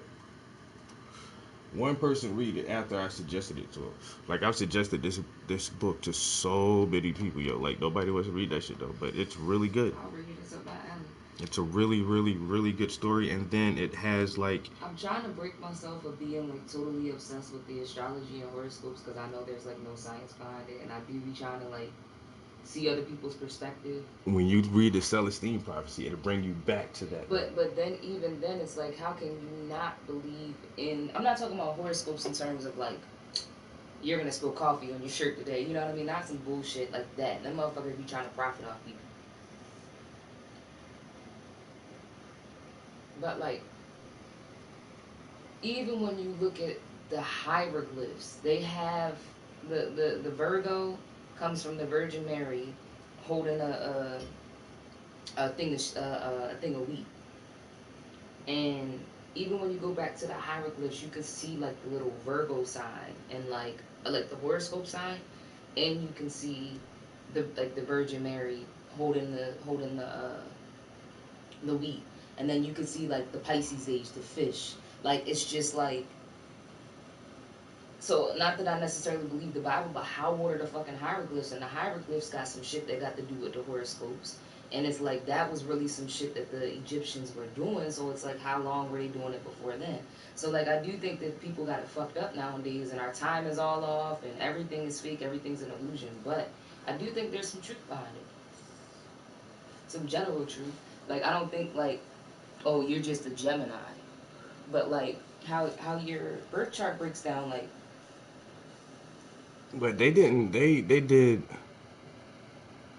one person read it after I suggested it to him. Like, I've suggested this book to so many people, yo. Like, nobody wants to read that shit though, but it's really good. I'll read it. It's up my alley. It's a really, really, really good story, and then it has like. I'm trying to break myself of being like totally obsessed with the astrology and horoscopes because I know there's like no science behind it, and I do be trying to like see other people's perspective. When you read the Celestine prophecy, it'll bring you back to that. But then even then, it's like, how can you not believe in? I'm not talking about horoscopes in terms of like you're gonna spill coffee on your shirt today. You know what I mean? Not some bullshit like that. Them motherfuckers be trying to profit off people. But like, even when you look at the hieroglyphs, they have the Virgo comes from the Virgin Mary holding a thing of wheat, and even when you go back to the hieroglyphs, you can see like the little Virgo sign and like the horoscope sign, and you can see the Virgin Mary holding the wheat. And then you can see like the Pisces age, the fish. Like, it's just like, so not that I necessarily believe the Bible, but how were the fucking hieroglyphs? And the hieroglyphs got some shit that got to do with the horoscopes. And it's like, that was really some shit that the Egyptians were doing. So it's like, how long were they doing it before then? So like, I do think that people got it fucked up nowadays, and our time is all off, and everything is fake, everything's an illusion. But I do think there's some truth behind it. Some general truth. Like, I don't think like, oh, you're just a Gemini. But like how your birth chart breaks down, like. But they didn't. They did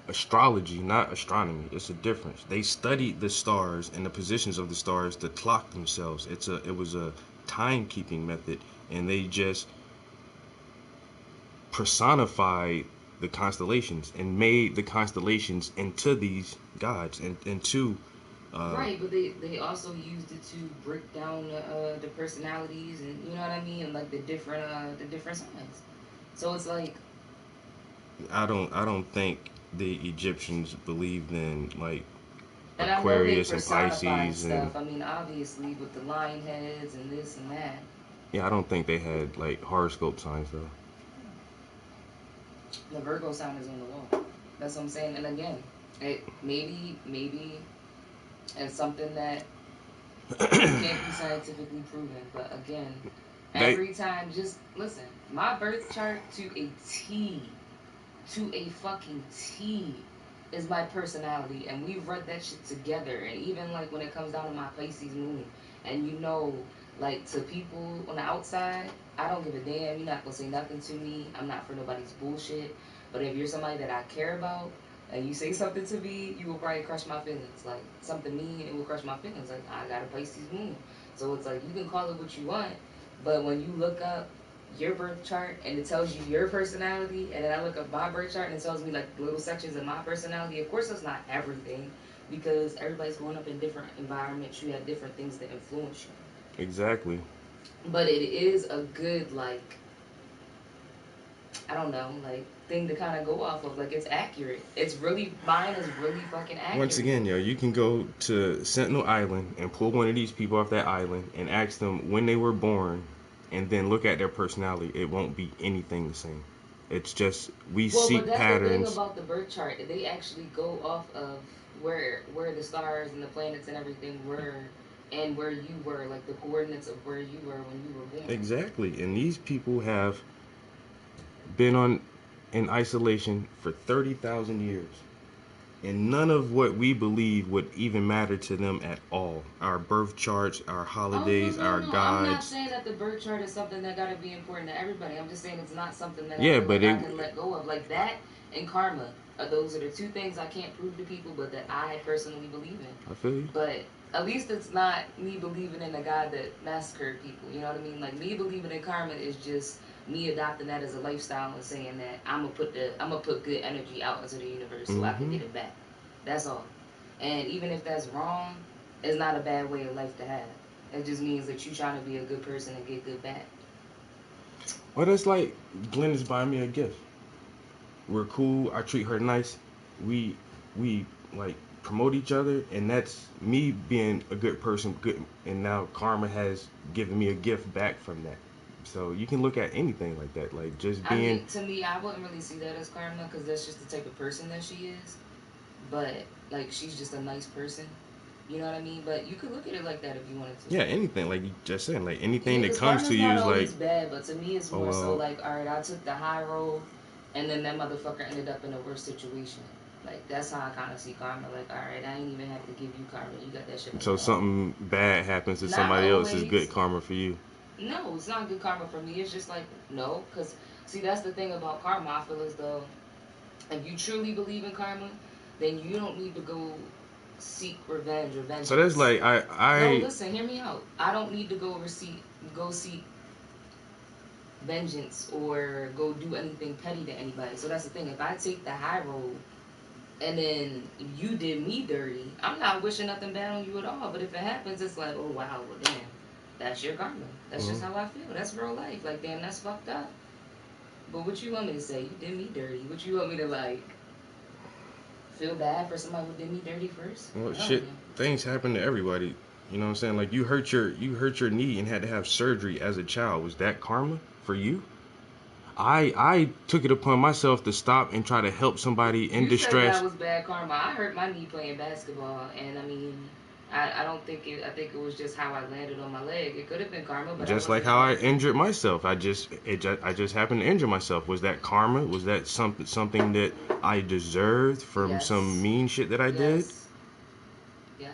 astrology, not astronomy. It's a difference. They studied the stars and the positions of the stars to clock themselves. It was a timekeeping method, and they just personified the constellations and made the constellations into these gods and into. Right, but they also used it to break down the personalities, and you know what I mean, and like the different signs. So it's like, I don't think the Egyptians believed in like and Aquarius and personified Pisces stuff. I mean, obviously with the lion heads and this and that. Yeah, I don't think they had like horoscope signs though. The Virgo sign is on the wall. That's what I'm saying. And again, it maybe it's something that can't be scientifically proven. But again, every time, just listen. My birth chart to a fucking T, is my personality, and we've read that shit together. And even like when it comes down to my Pisces moon, and you know, like to people on the outside, I don't give a damn. You're not gonna say nothing to me. I'm not for nobody's bullshit. But if you're somebody that I care about, and you say something to me, you will probably crush my feelings. Like, something mean, it will crush my feelings. Like, I got a Pisces moon. So it's like, you can call it what you want, but when you look up your birth chart and it tells you your personality, and then I look up my birth chart and it tells me like little sections of my personality, of course that's not everything, because everybody's growing up in different environments. You have different things that influence you. Exactly. But it is a good, like, I don't know, like, thing to kind of go off of. Like, it's accurate. It's really, mine is really fucking accurate. Once again, yo, you can go to Sentinel Island and pull one of these people off that island and ask them when they were born, and then look at their personality. It won't be anything the same. It's just we seek but that's patterns. the thing about the birth chart. They actually go off of where the stars and the planets and everything were, and where you were, like the coordinates of where you were when you were born. Exactly. And these people have been in isolation for 30,000 years. And none of what we believe would even matter to them at all. Our birth charts, our holidays, our gods. I'm not saying that the birth chart is something that gotta be important to everybody. I'm just saying it's not something that I can let go of. Like that and karma. Those are the two things I can't prove to people, but that I personally believe in. I feel you. But at least it's not me believing in a God that massacred people. You know what I mean? Like, me believing in karma is just me adopting that as a lifestyle and saying that I'm gonna put good energy out into the universe so I can get it back. That's all. And even if that's wrong, it's not a bad way of life to have. It just means that you're trying to be a good person and get good back. Well, that's like Glenn is buying me a gift. We're cool. I treat her nice. We like promote each other, and that's me being a good person. Good, and now karma has given me a gift back from that. So you can look at anything like that, like just being. I mean, to me, I wouldn't really see that as karma because that's just the type of person that she is. But like, she's just a nice person. You know what I mean? But you could look at it like that if you wanted to. Yeah, anything, like you just saying, like anything Yeah, that 'cause comes to you karma's is not like. always bad, but to me, it's more Oh, so well. like, all right, I took the high road, and then that motherfucker ended up in a worse situation. Like that's how I kind of see karma. Like, all right, I ain't even have to give you karma. You got that shit. So something bad happens to Not somebody else is always. good karma for you. No, it's not good karma for me. It's just like, no, because see, that's the thing about karma. I feel as though if you truly believe in karma, then you don't need to go seek revenge or vengeance. So that's like No, listen, hear me out. I don't need to go seek vengeance or go do anything petty to anybody. So that's the thing. If I take the high road and then you did me dirty, I'm not wishing nothing bad on you at all. But if it happens, it's like, oh wow, well damn, that's your karma. That's just how I feel. That's real life. Like damn, that's fucked up. But what you want me to say? You did me dirty. What you want me to like? Feel bad for somebody who did me dirty first? Well, Hell shit, no. things happen to everybody. You know what I'm saying? Like you hurt your knee and had to have surgery as a child. Was that karma for you? I took it upon myself to stop and try to help somebody in You distress. said that was bad karma. I hurt my knee playing basketball, and I mean, I don't think it. I think it was just how I landed on my leg. It could have been karma, but Just like how I injured myself. I just happened to injure myself. Was that karma? Was that something that I deserved from some mean shit that I did? Yes.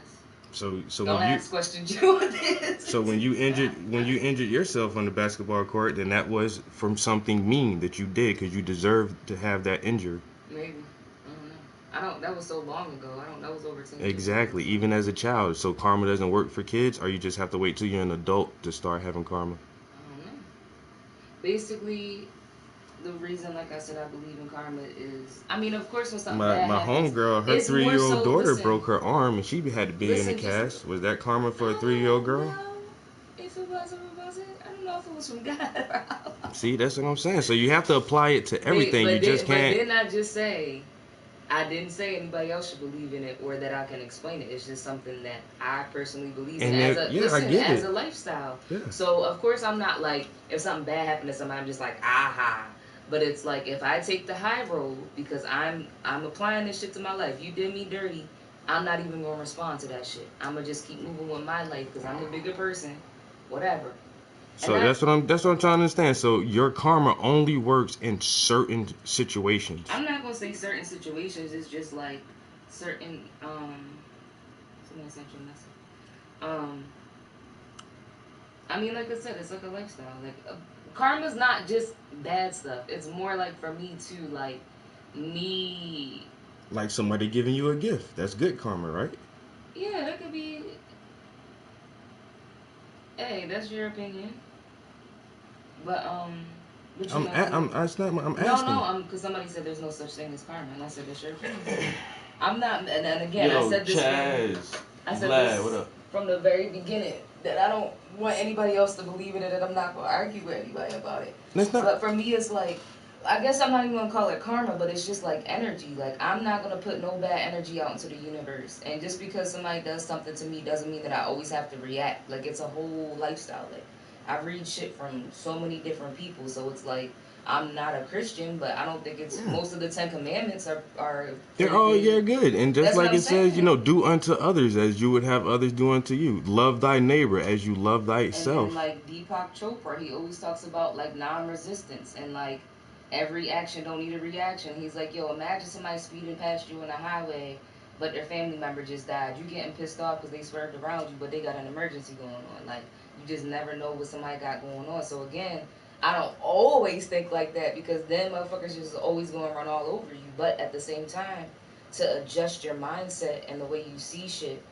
So Don't when ask questions you want this. so when you injured yourself on the basketball court, then that was from something mean that you did because you deserved to have that injury. Maybe. I don't know. That was so long ago. That was over 10 years. Exactly. Even as a child. So karma doesn't work for kids, or you just have to wait till you're an adult to start having karma. I don't know. Basically, the reason, like I said, I believe in karma is, I mean, of course, when something bad My happens, homegirl, her it's more 3-year-old so, daughter listen, broke her arm and she had to be in Listen, the just- cast. Was that karma for a 3-year-old girl? If it wasn't, I don't know if it was from God. See, that's what I'm saying. So you have to apply it to everything. But You just But can't. didn't I just say, I didn't say anybody else should believe in it or that I can explain it. It's just something that I personally believe in And as a lifestyle. Yeah. So of course I'm not like, if something bad happened to somebody, I'm just like, aha. But it's like, if I take the high road because I'm applying this shit to my life, you did me dirty, I'm not even gonna respond to that shit. I'm gonna just keep moving with my life because I'm a bigger person, whatever. So that's what I'm trying to understand. So your karma only works in certain situations. I'm not gonna say certain situations. It's just like certain. Somebody sent you a message. I mean, like I said, it's like a lifestyle. Like karma's not just bad stuff. It's more like for me too. Like me. Like somebody giving you a gift. That's good karma, right? Yeah, that could be. Hey, that's your opinion. But what you know, I'm asking. No, because somebody said there's no such thing as karma, and I said that's your opinion. I'm not, and again, I said this. I said this what up? from the very beginning that I don't want anybody else to believe in it, and I'm not gonna argue with anybody about it. But for me, it's like, I guess I'm not even gonna call it karma, but it's just like energy. Like I'm not gonna put no bad energy out into the universe, and just because somebody does something to me doesn't mean that I always have to react. Like it's a whole lifestyle. Like I read shit from so many different people, so it's like I'm not a Christian, but I don't think it's most of the 10 Commandments are They're all good, and just That's like what it I'm says, saying. do unto others as you would have others do unto you. Love thy neighbor as you love thyself. And then like Deepak Chopra, he always talks about like non-resistance and like every action don't need a reaction. He's like, yo, imagine somebody speeding past you on a highway, but their family member just died. You getting pissed off because they swerved around you, but they got an emergency going on. Like you just never know what somebody got going on. So again, I don't always think like that because then motherfuckers just always going to run all over you. But at the same time, to adjust your mindset and the way you see shit,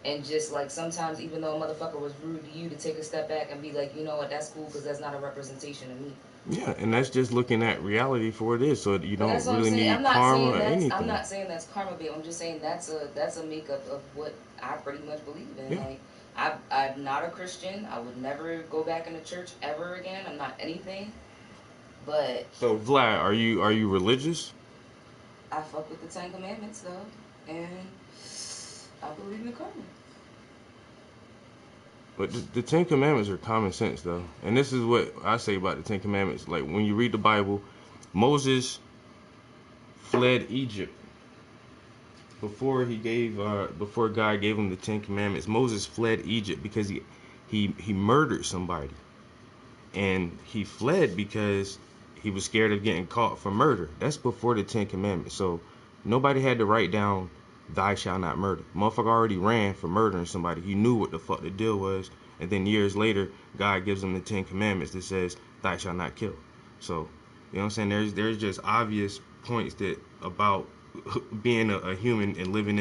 and just like sometimes even though a motherfucker was rude to you, to take a step back and be like, you know what, that's cool because that's not a representation of me. Yeah, and that's just looking at reality for what it is. So you But don't that's what really I'm saying. need I'm not karma saying or that's anything. I'm not saying that's karma, babe. I'm just saying that's a makeup of what I pretty much believe in. Yeah. Like I'm not a Christian. I would never go back into church ever again. I'm not anything. But So Vlad, are you religious? I fuck with the Ten Commandments though, and I believe in karma. But the Ten Commandments are common sense though, and this is what I say about the Ten Commandments. Like when you read the Bible, Moses fled Egypt before before God gave him the Ten Commandments. Moses fled Egypt because he murdered somebody, and he fled because he was scared of getting caught for murder. That's before the Ten Commandments. So nobody had to write down "Thou shalt not murder." Motherfucker already ran for murdering somebody. He knew what the fuck the deal was, and then years later, God gives him the Ten Commandments that says "Thou shalt not kill." So you know what I'm saying? There's just obvious points that about being a human and living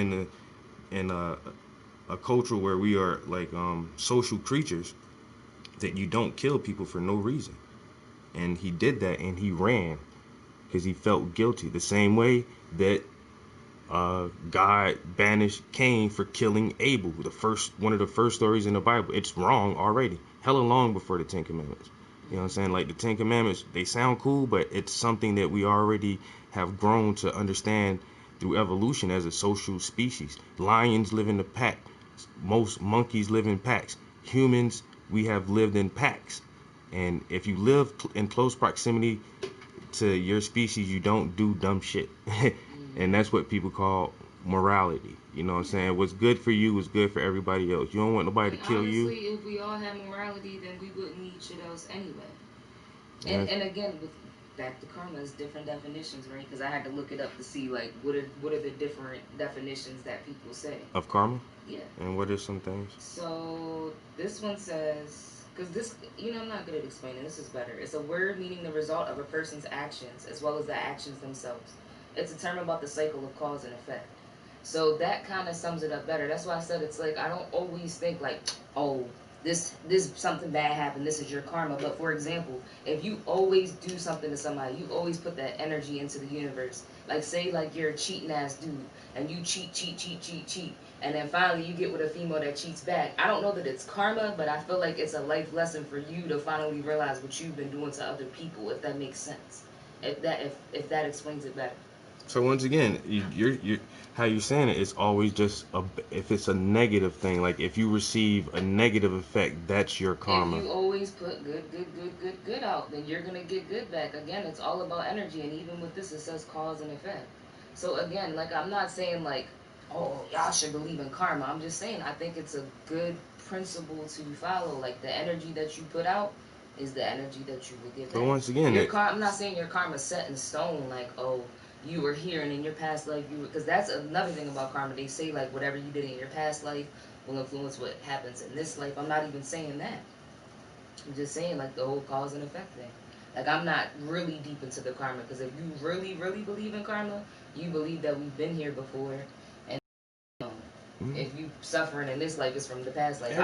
in a culture where we are like social creatures, that you don't kill people for no reason. And he did that, and he ran because he felt guilty. The same way that God banished Cain for killing Abel, one of the first stories in the Bible. It's wrong already, hella long before the Ten Commandments. You know what I'm saying? Like the Ten Commandments, they sound cool, but it's something that we already have grown to understand through evolution as a social species. Lions live in the pack. Most monkeys live in packs. Humans, we have lived in packs. And if you live in close proximity to your species, you don't do dumb shit. And that's what people call morality. You know what I'm saying? What's good for you is good for everybody else. You don't want nobody to kill you. Honestly, if we all had morality, then we wouldn't need shit else anyway. And again, with back to karma, is different definitions, right? Because I had to look it up to see like what are the different definitions that people say of karma. Yeah. And what are some things? So this one says, because this, I'm not good at explaining. This is better. It's a word meaning the result of a person's actions as well as the actions themselves. It's a term about the cycle of cause and effect. So that kind of sums it up better. That's why I said it's like I don't always think like, oh, this something bad happened, this is your karma. But for example, if you always do something to somebody, you always put that energy into the universe. Like say like you're a cheating ass dude and you cheat, and then finally you get with a female that cheats back. I don't know that it's karma, but I feel like it's a life lesson for you to finally realize what you've been doing to other people, if that makes sense. If that explains it better. So once again, you're how you're saying it is always just if it's a negative thing, like if you receive a negative effect, that's your karma. If you always put good out, then you're gonna get good back. Again, it's all about energy, and even with this, it says cause and effect. So again, like I'm not saying like, oh, y'all should believe in karma. I'm just saying I think it's a good principle to follow. Like the energy that you put out is the energy that you will get back. But once again, I'm not saying your karma's set in stone. Like, oh, you were here and in your past life you were, because that's another thing about karma. They say like whatever you did in your past life will influence what happens in this life. I'm not even saying that. I'm just saying like the whole cause and effect thing. Like I'm not really deep into the karma, because if you really believe in karma, you believe that we've been here before, and if you suffering in this life is from the past life.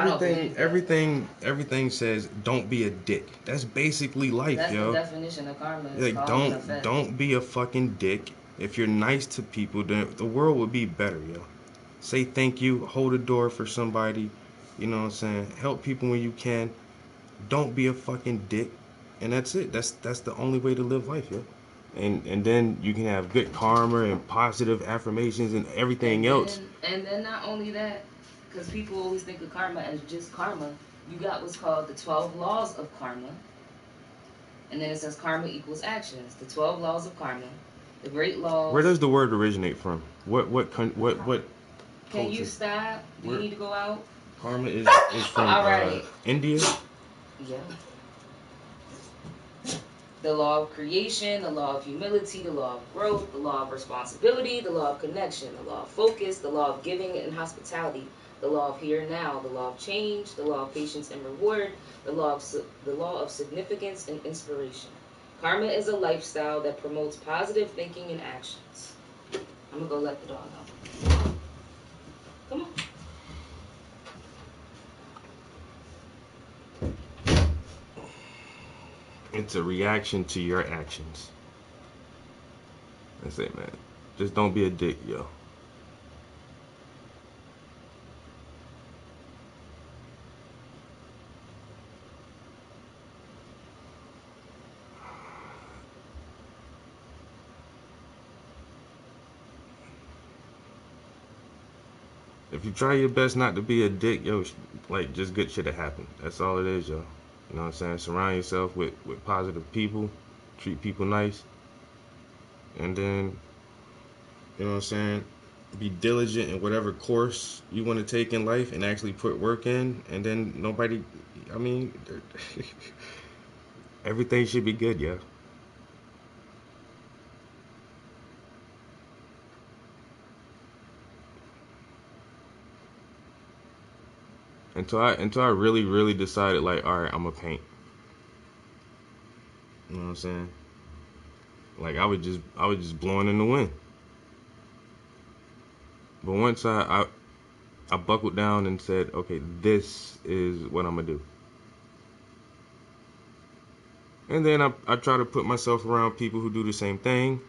Everything says don't be a dick. That's basically life, that's yo. That's the definition of karma. Like don't be a fucking dick. If you're nice to people, then the world would be better, yo. Say thank you, hold a door for somebody, you know what I'm saying? Help people when you can. Don't be a fucking dick. And that's it. That's the only way to live life, yo. And then you can have good karma and positive affirmations and everything else. And then not only that, because people always think of karma as just karma, you got what's called the 12 laws of karma. And then it says karma equals actions. The 12 laws of karma, the great laws. Where does the word originate from? What Can culture? You stop? Do you need to go out? Karma is from India. Yeah. The law of creation, the law of humility, the law of growth, the law of responsibility, the law of connection, the law of focus, the law of giving and hospitality, the law of here and now, the law of change, the law of patience and reward, the law of significance and inspiration. Karma is a lifestyle that promotes positive thinking and actions. I'm gonna go let the dog out. Come on. It's a reaction to your actions. That's it, man. Just don't be a dick, yo. If you try your best not to be a dick, yo, like, just good shit'll happen. That's all it is, yo. You know what I'm saying? Surround yourself with positive people. Treat people nice. And then, you know what I'm saying? Be diligent in whatever course you want to take in life and actually put work in. And then nobody, I mean, everything should be good, yo. Until I really decided, like, all right, I'm gonna paint. You know what I'm saying? Like, I was just blowing in the wind. But once I buckled down and said, okay, this is what I'm gonna do. And then I try to put myself around people who do the same thing,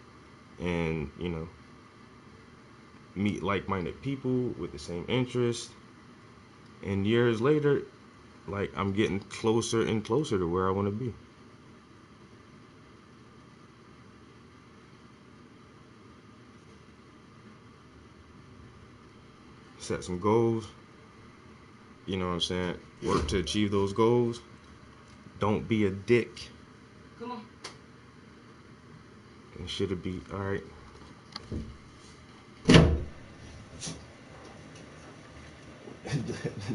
and, you know, meet like-minded people with the same interests. And years later, like, I'm getting closer and closer to where I want to be. Set some goals. You know what I'm saying? Work to achieve those goals. Don't be a dick. Come on. And shit'll be alright.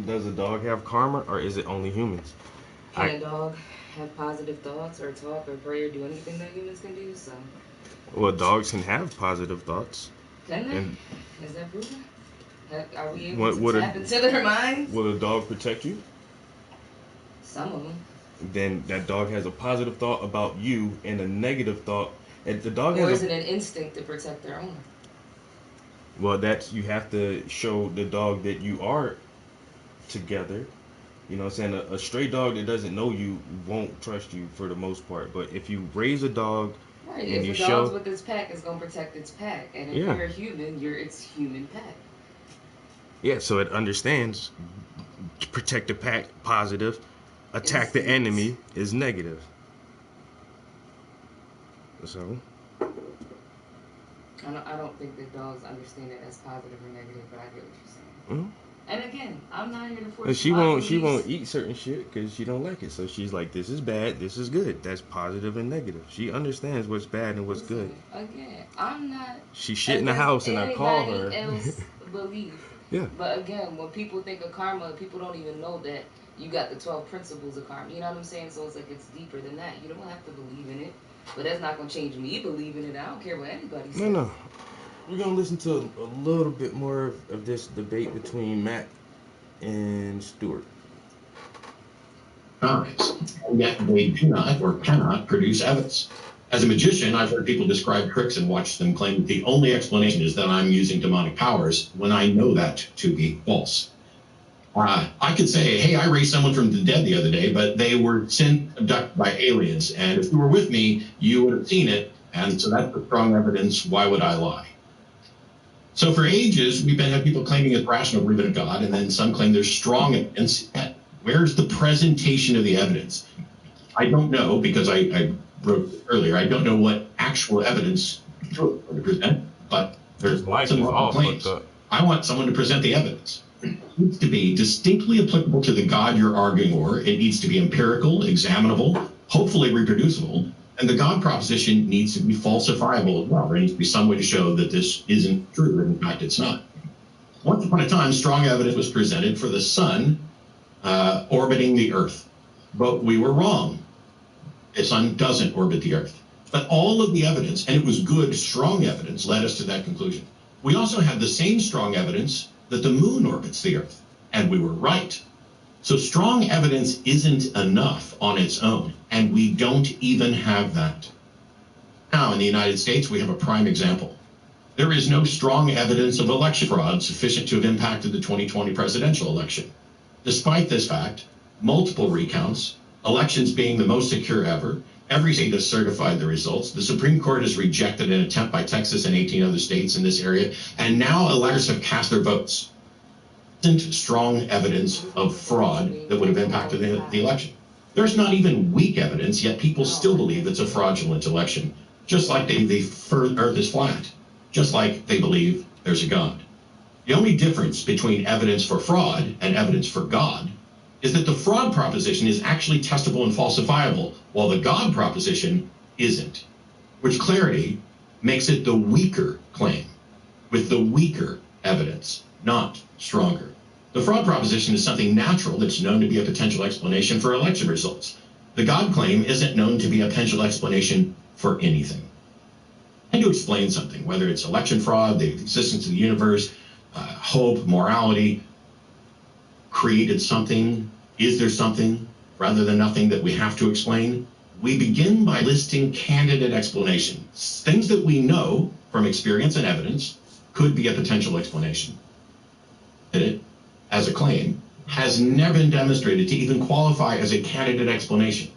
Does a dog have karma, or is it only humans? Can a dog have positive thoughts or talk or pray or do anything that humans can do? So. Well, dogs can have positive thoughts. Can they? And is that proven? Are we able to tap into their minds? Will a dog protect you? Some of them. Then that dog has a positive thought about you and a negative thought. And the dog or has is it an instinct to protect their owner? Well, that's, you have to show the dog that you are together. You know what I'm saying? A stray dog that doesn't know you won't trust you for the most part. But if you raise a dog, right, and if you a dog's show, with its pack, it's going to protect its pack. And if yeah, you're a human, you're its human pack. Yeah, so it understands protect the pack, positive. Attack the enemy is negative. So I don't think that dogs understand it as positive or negative, but I get what you're saying. And again, I'm not here to force. And she won't eat certain shit because she don't like it. So she's like, this is bad, this is good. That's positive and negative. She understands what's bad and what's good. Again, I'm not. She shit in the house and I call her. Else belief. Yeah. But again, when people think of karma, people don't even know that you got the 12 principles of karma. You know what I'm saying? So it's like it's deeper than that. You don't have to believe in it. But that's not going to change me believing in it. I don't care what anybody says. No. We're going to listen to a little bit more of this debate between Matt and Stuart. And yet they do not or cannot produce evidence. As a magician, I've heard people describe tricks and watched them claim that the only explanation is that I'm using demonic powers when I know that to be false. I could say, hey, I raised someone from the dead the other day, but they were abducted by aliens. And if you were with me, you would have seen it. And so that's the strong evidence. Why would I lie? So for ages, we've been having people claiming it's rational believing in God, and then some claim there's strong evidence. Where's the presentation of the evidence? I don't know, because I wrote earlier, I don't know what actual evidence to present, but there's some wrong claims. I want someone to present the evidence. It needs to be distinctly applicable to the God you're arguing for. It needs to be empirical, examinable, hopefully reproducible, and the God proposition needs to be falsifiable as well. There needs to be some way to show that this isn't true, and in fact it's not. Once upon a time, strong evidence was presented for the sun orbiting the Earth, but we were wrong. The sun doesn't orbit the Earth. But all of the evidence, and it was good, strong evidence, led us to that conclusion. We also had the same strong evidence that the moon orbits the Earth, and we were right. So strong evidence isn't enough on its own, and we don't even have that. Now, in the United States, we have a prime example. There is no strong evidence of election fraud sufficient to have impacted the 2020 presidential election. Despite this fact, multiple recounts, elections being the most secure ever, Every state has certified the results. The Supreme Court has rejected an attempt by Texas and 18 other states in this area, and now electors have cast their votes. Isn't strong evidence of fraud that would have impacted the election. There's not even weak evidence, yet people still believe it's a fraudulent election, just like they believe the Earth is flat, just like they believe there's a God. The only difference between evidence for fraud and evidence for God is that the fraud proposition is actually testable and falsifiable, while the God proposition isn't, which clarity makes it the weaker claim, with the weaker evidence, not stronger. The fraud proposition is something natural that's known to be a potential explanation for election results. The God claim isn't known to be a potential explanation for anything. And to explain something, whether it's election fraud, the existence of the universe, hope, morality, created something, is there something, rather than nothing that we have to explain, we begin by listing candidate explanations. Things that we know from experience and evidence could be a potential explanation. It, as a claim, has never been demonstrated to even qualify as a candidate explanation,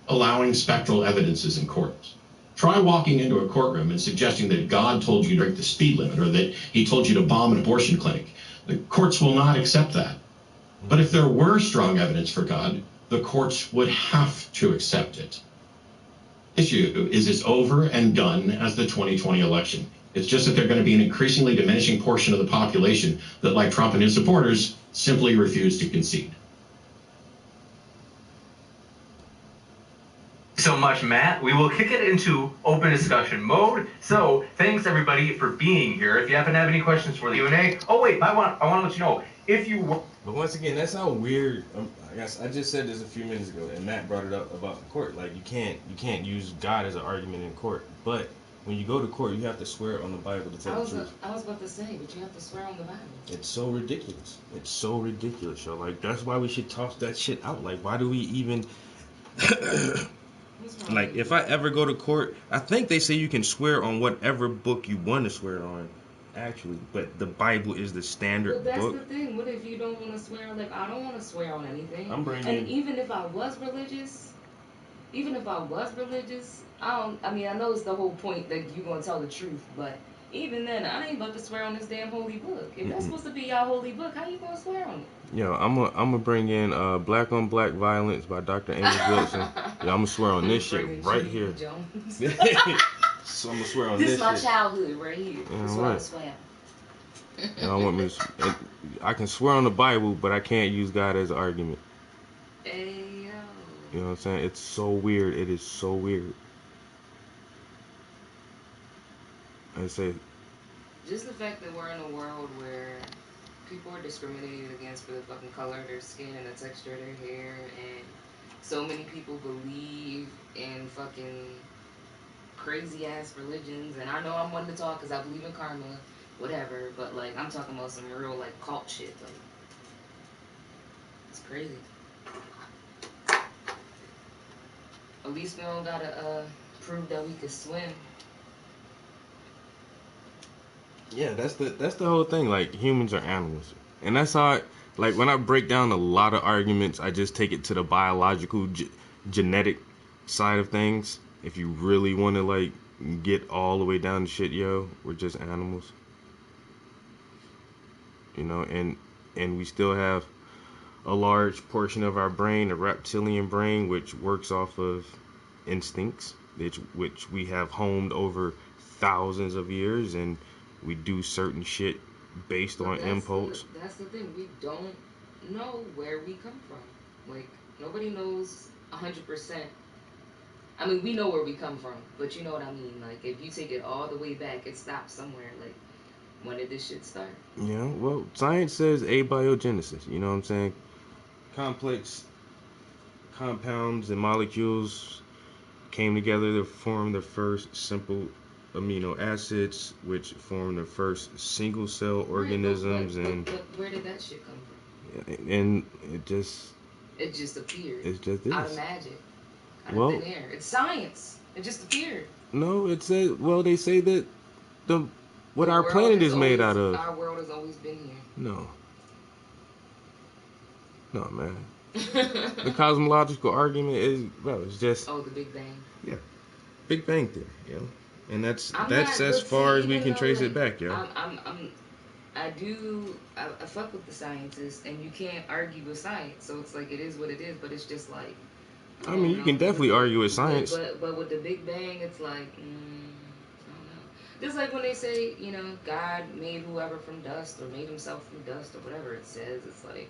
allowing spectral evidences in courts. Try walking into a courtroom and suggesting that God told you to break the speed limit or that he told you to bomb an abortion clinic. The courts will not accept that. But if there were strong evidence for God, the courts would have to accept it. The issue is as over and done as the 2020 election. It's just that they're going to be an increasingly diminishing portion of the population that, like Trump and his supporters, simply refuse to concede. So much, Matt. We will kick it into open discussion mode. So thanks everybody for being here. If you happen to have any questions for the Q&A, oh wait, I want to let you know if you were. But once again, that's how weird. I guess I just said this a few minutes ago, and Matt brought it up about the court. Like you can't use God as an argument in court. But when you go to court, you have to swear on the Bible to tell the truth. I was about to say, but you have to swear on the Bible. It's so ridiculous. It's so ridiculous, yo. Like that's why we should toss that shit out. Like why do we even? Like, if I ever go to court, I think they say you can swear on whatever book you want to swear on, actually. But the Bible is the standard that's book. That's the thing. What if you don't want to swear? Like, I don't want to swear on anything. And even if I was religious, I mean, I know it's the whole point that you're going to tell the truth, but even then, I ain't about to swear on this damn holy book. If that's supposed to be y'all holy book, how you going to swear on it? Yo, I'm gonna bring in Black on Black Violence by Dr. Amos Wilson. Yeah, I'm gonna swear on this shit right here. So I'm gonna swear on this shit. This is my childhood right here. That's what I swear. Y'all want me to, I can swear on the Bible, but I can't use God as an argument. Hey, yo. You know what I'm saying? It's so weird. It is so weird. I say. Just the fact that we're in a world where people are discriminated against for the fucking color of their skin and the texture of their hair, and so many people believe in fucking crazy ass religions. And I know I'm one to talk because I believe in karma, whatever, but like I'm talking about some real like cult shit. Like it's crazy. At least we don't gotta prove that we can swim. Yeah, that's the whole thing. Like humans are animals, and that's how like when I break down a lot of arguments, I just take it to the biological, genetic side of things. If you really want to like get all the way down to shit, yo, we're just animals, you know, and we still have a large portion of our brain, a reptilian brain, which works off of instincts, which we have honed over thousands of years, and we do certain shit based on impulse. That's the thing. We don't know where we come from. Like, nobody knows 100%. I mean, we know where we come from, but you know what I mean? Like, if you take it all the way back, it stops somewhere. Like, when did this shit start? Yeah, well, science says abiogenesis. You know what I'm saying? Complex compounds and molecules came together to form the first simple amino acids, which form the first single cell organisms. But where did that shit come from? And it just appeared. It's just this. Out of magic. Out of thin air. It's science. It just appeared. No, it says, well, they say that what our planet is made out of. Our world has always been here. No, man. The cosmological argument is, bro, it's just Oh, the Big Bang. Big Bang Theory, yo. And that's I'm as not- far see, as we even can though, trace like, it back, yo. I fuck with the scientists, and you can't argue with science. So it's like it is what it is. But it's just like. I mean, you can definitely argue with science. But with the Big Bang, it's like, I don't know. Just like when they say, you know, God made whoever from dust or made himself from dust or whatever it says. It's like,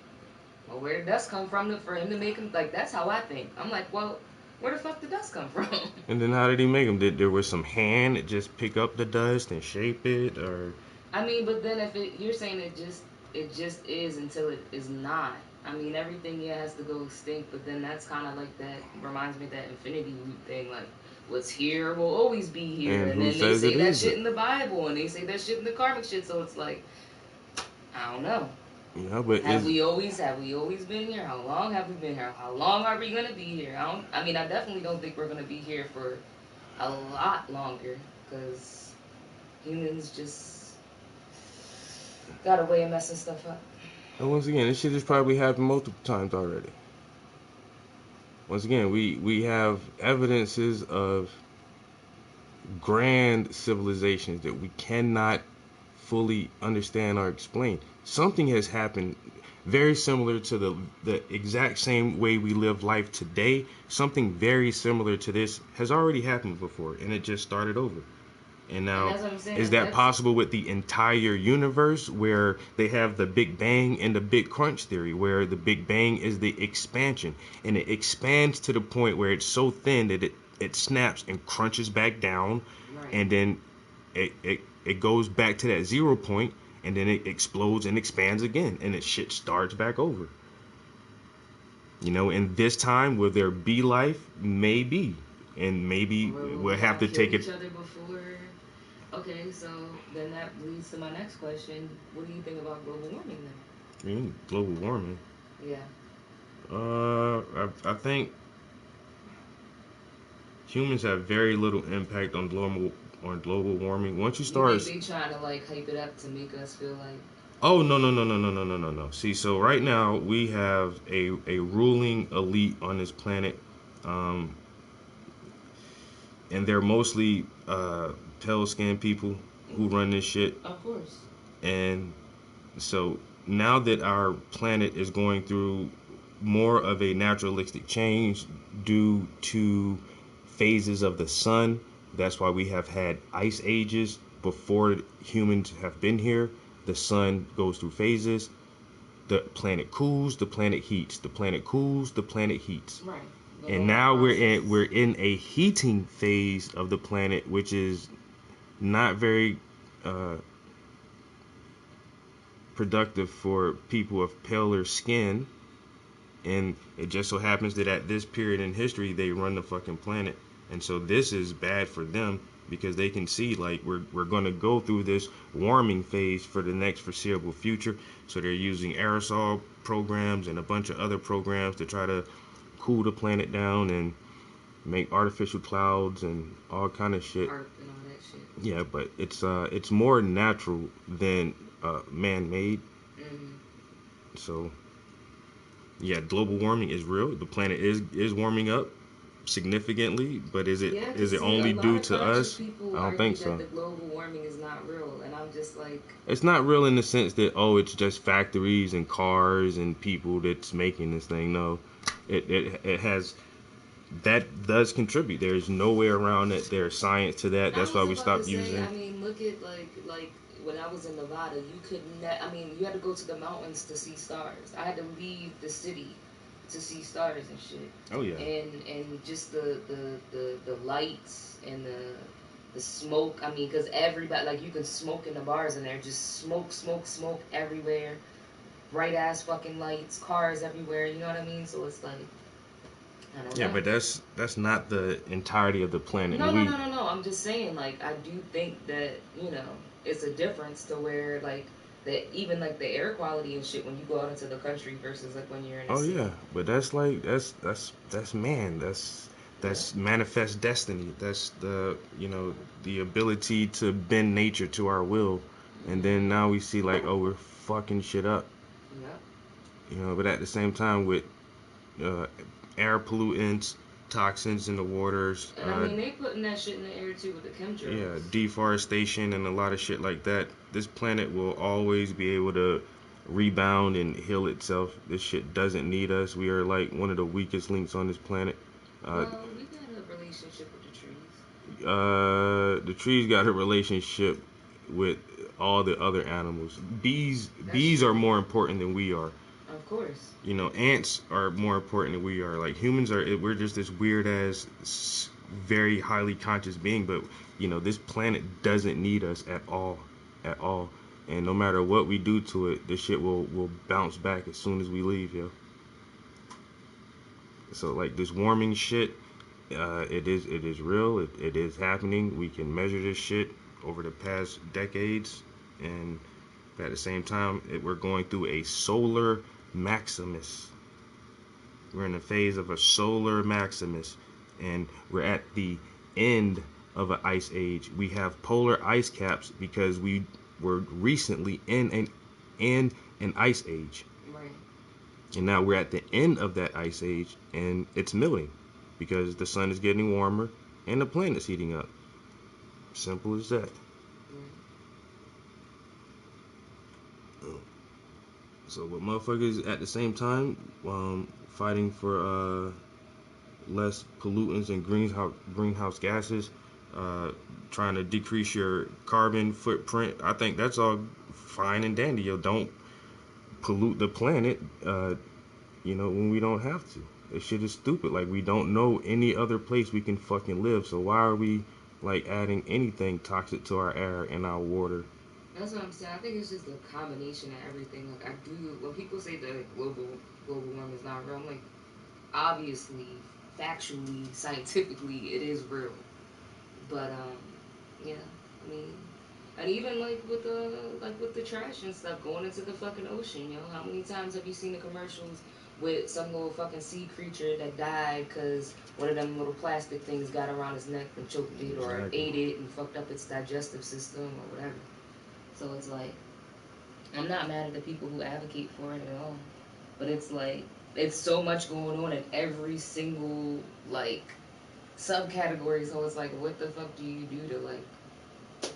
well, where did dust come from for him to make him? Like, that's how I think. I'm like, well, where the fuck did dust come from? And then how did he make them? Did there was some hand that just pick up the dust and shape it, or? I mean, but then if you're saying it just is until it is not. I mean, everything has to go extinct, but then that's kind of like that, reminds me of that infinity loop thing, like, what's here will always be here, and then they say that shit in the Bible, and they say that shit in the karmic shit, so it's like, I don't know. Yeah, but have we always been here? How long have we been here? How long are we gonna be here? I definitely don't think we're gonna be here for a lot longer, because humans just got a way of messing stuff up. And once again, this shit has probably happened multiple times already. Once again, we have evidences of grand civilizations that we cannot fully understand or explain. Something has happened very similar to the exact same way we live life today. Something very similar to this has already happened before, and it just started over. And now, is that possible with the entire universe, where they have the Big Bang and the Big Crunch theory, where the Big Bang is the expansion, and it expands to the point where it's so thin that it snaps and crunches back down, and then it goes back to that 0 point, and then it explodes and expands again, and it shit starts back over. You know, and this time, will there be life? Maybe. And maybe we'll have to take it. Okay, so then that leads to my next question. What do you think about global warming then? Global warming? Yeah. I think humans have very little impact on global warming. Once you start, you think they trying to like hype it up to make us feel like. Oh no. See, so right now we have a ruling elite on this planet, and they're mostly pale-skinned people who run this shit. Of course. And so now that our planet is going through more of a naturalistic change due to phases of the sun, that's why we have had ice ages before humans have been here. The sun goes through phases. The planet cools, the planet heats. The planet cools, the planet heats. Right. And now we're in a heating phase of the planet, which is not very productive for people of paler skin. And it just so happens that at this period in history, they run the fucking planet. And so this is bad for them, because they can see like we're going to go through this warming phase for the next foreseeable future. So they're using aerosol programs and a bunch of other programs to try to cool the planet down and make artificial clouds and all kind of shit. Art and all that shit. Yeah, but it's more natural than man-made. Mm-hmm. So yeah, global warming is real. The planet is warming up significantly, but is it only due to us? I don't think so. The global warming is not real, and I'm just like, it's not real in the sense that it's just factories and cars and people that's making this thing. No, it has, that does contribute. There's no way around it. There's science to that. That's why we stopped using. I mean, look at like when I was in Nevada, you couldn't. I mean, you had to go to the mountains to see stars. I had to leave the city to see stars and shit. Oh yeah. And just the lights and the smoke. I mean, because everybody, like, you can smoke in the bars and there, just smoke everywhere. Bright ass fucking lights, cars everywhere. You know what I mean? So it's like, I don't know. Yeah, but that's not the entirety of the planet. No. I'm just saying, like, I do think that, you know, it's a difference to where, like, that even like the air quality and shit when you go out into the country versus like when you're in the city. Yeah, but that's like that's man. That's manifest destiny. That's the ability to bend nature to our will. And then now we see like, we're fucking shit up. Yeah. But at the same time, with air pollutants, toxins in the waters. And I mean, they putting that shit in the air too with the chemtrails. Yeah, deforestation and a lot of shit like that. This planet will always be able to rebound and heal itself. This shit doesn't need us. We are like one of the weakest links on this planet. Well, we got a relationship with the trees. The trees got a relationship with all the other animals. Bees are more important than we are. Of course. You know, ants are more important than we are. Like humans we're just this weird ass, very highly conscious being. But you know, this planet doesn't need us at all. And no matter what we do to it, this shit will bounce back as soon as we leave, yo. So like this warming shit, it is real. It is happening. We can measure this shit over the past decades, and at the same time, we're going through a solar maximus. We're in the phase of a solar maximus, and we're at the end of an ice age. We have polar ice caps because we were recently in an ice age. Right. And now we're at the end of that ice age, and it's melting because the sun is getting warmer and the planet's heating up. Simple as that. So with motherfuckers at the same time fighting for less pollutants and greenhouse gases, trying to decrease your carbon footprint, I think that's all fine and dandy. Yo, don't pollute the planet, you know, when we don't have to. This shit is stupid. Like, we don't know any other place we can fucking live, so why are we like adding anything toxic to our air and our water? That's what I'm saying. I think it's just a combination of everything. Like, when people say that global warming is not real, I'm like, obviously, factually, scientifically, it is real. But yeah, I mean, and even like with the trash and stuff going into the fucking ocean, you know, how many times have you seen the commercials with some little fucking sea creature that died because one of them little plastic things got around his neck and choked it, or ate it and fucked up its digestive system or whatever. So it's like, I'm not mad at the people who advocate for it at all, but it's like, it's so much going on in every single like subcategory. So it's like, what the fuck do you do to like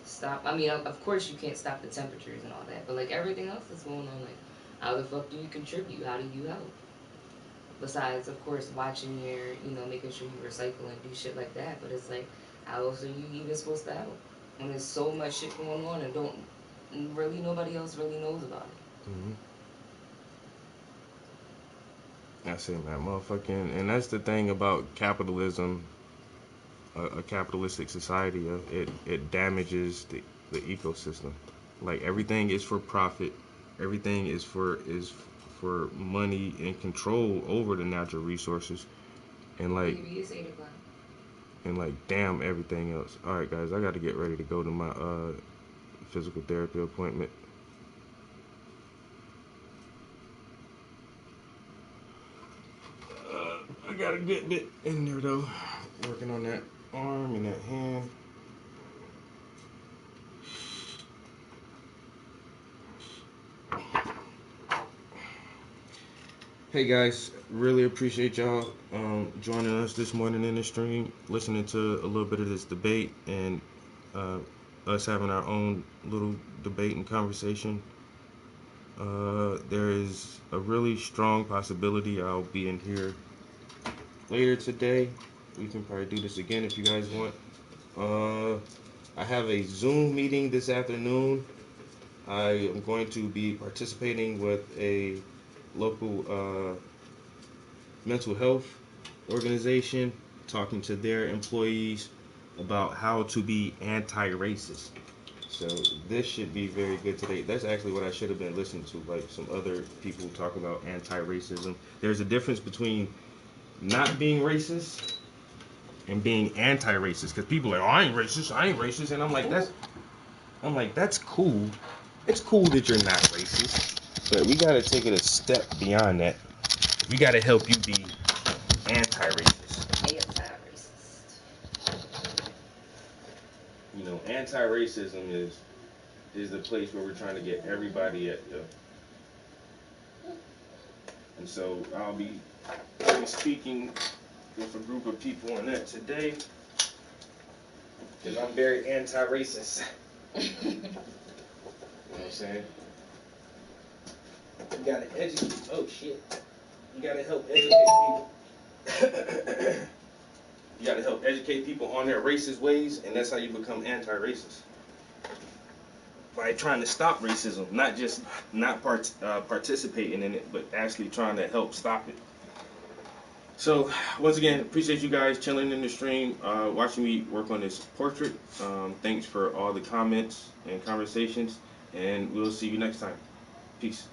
stop? I mean, of course you can't stop the temperatures and all that, but like everything else that's going on, like how the fuck do you contribute? How do you help? Besides, of course, watching your, you know, making sure you recycle and do shit like that. But it's like, how else are you even supposed to help when there's so much shit going on and nobody else really knows about it? Mm-hmm. That's it, man, motherfucking. And that's the thing about capitalism, a capitalistic society. It damages the ecosystem. Like, everything is for profit. Everything is for money and control over the natural resources, and like, damn everything else. All right, guys, I got to get ready to go to my physical therapy appointment. I got a good bit in there though, working on that arm and that hand. Hey guys, really appreciate y'all joining us this morning in the stream, listening to a little bit of this debate and us having our own little debate and conversation. There is a really strong possibility I'll be in here later today. We can probably do this again if you guys want. I have a Zoom meeting this afternoon. I am going to be participating with a local mental health organization, talking to their employees about how to be anti-racist. So this should be very good today. That's actually what I should have been listening to, like some other people talk about anti-racism. There's a difference between not being racist and being anti-racist, because people are like, oh, I ain't racist, and I'm like, that's cool. It's cool that you're not racist, but we gotta take it a step beyond that. We gotta help you be anti-racist. You know, anti-racism is the place where we're trying to get everybody at, yo. And so I'll be speaking with a group of people on that today, because I'm very anti-racist. You know what I'm saying? You gotta educate. Oh shit! You gotta help educate people. You gotta help educate people on their racist ways, and that's how you become anti-racist. By trying to stop racism, not just not participating in it, but actually trying to help stop it. So once again, appreciate you guys chilling in the stream, watching me work on this portrait. Thanks for all the comments and conversations, and we'll see you next time. Peace.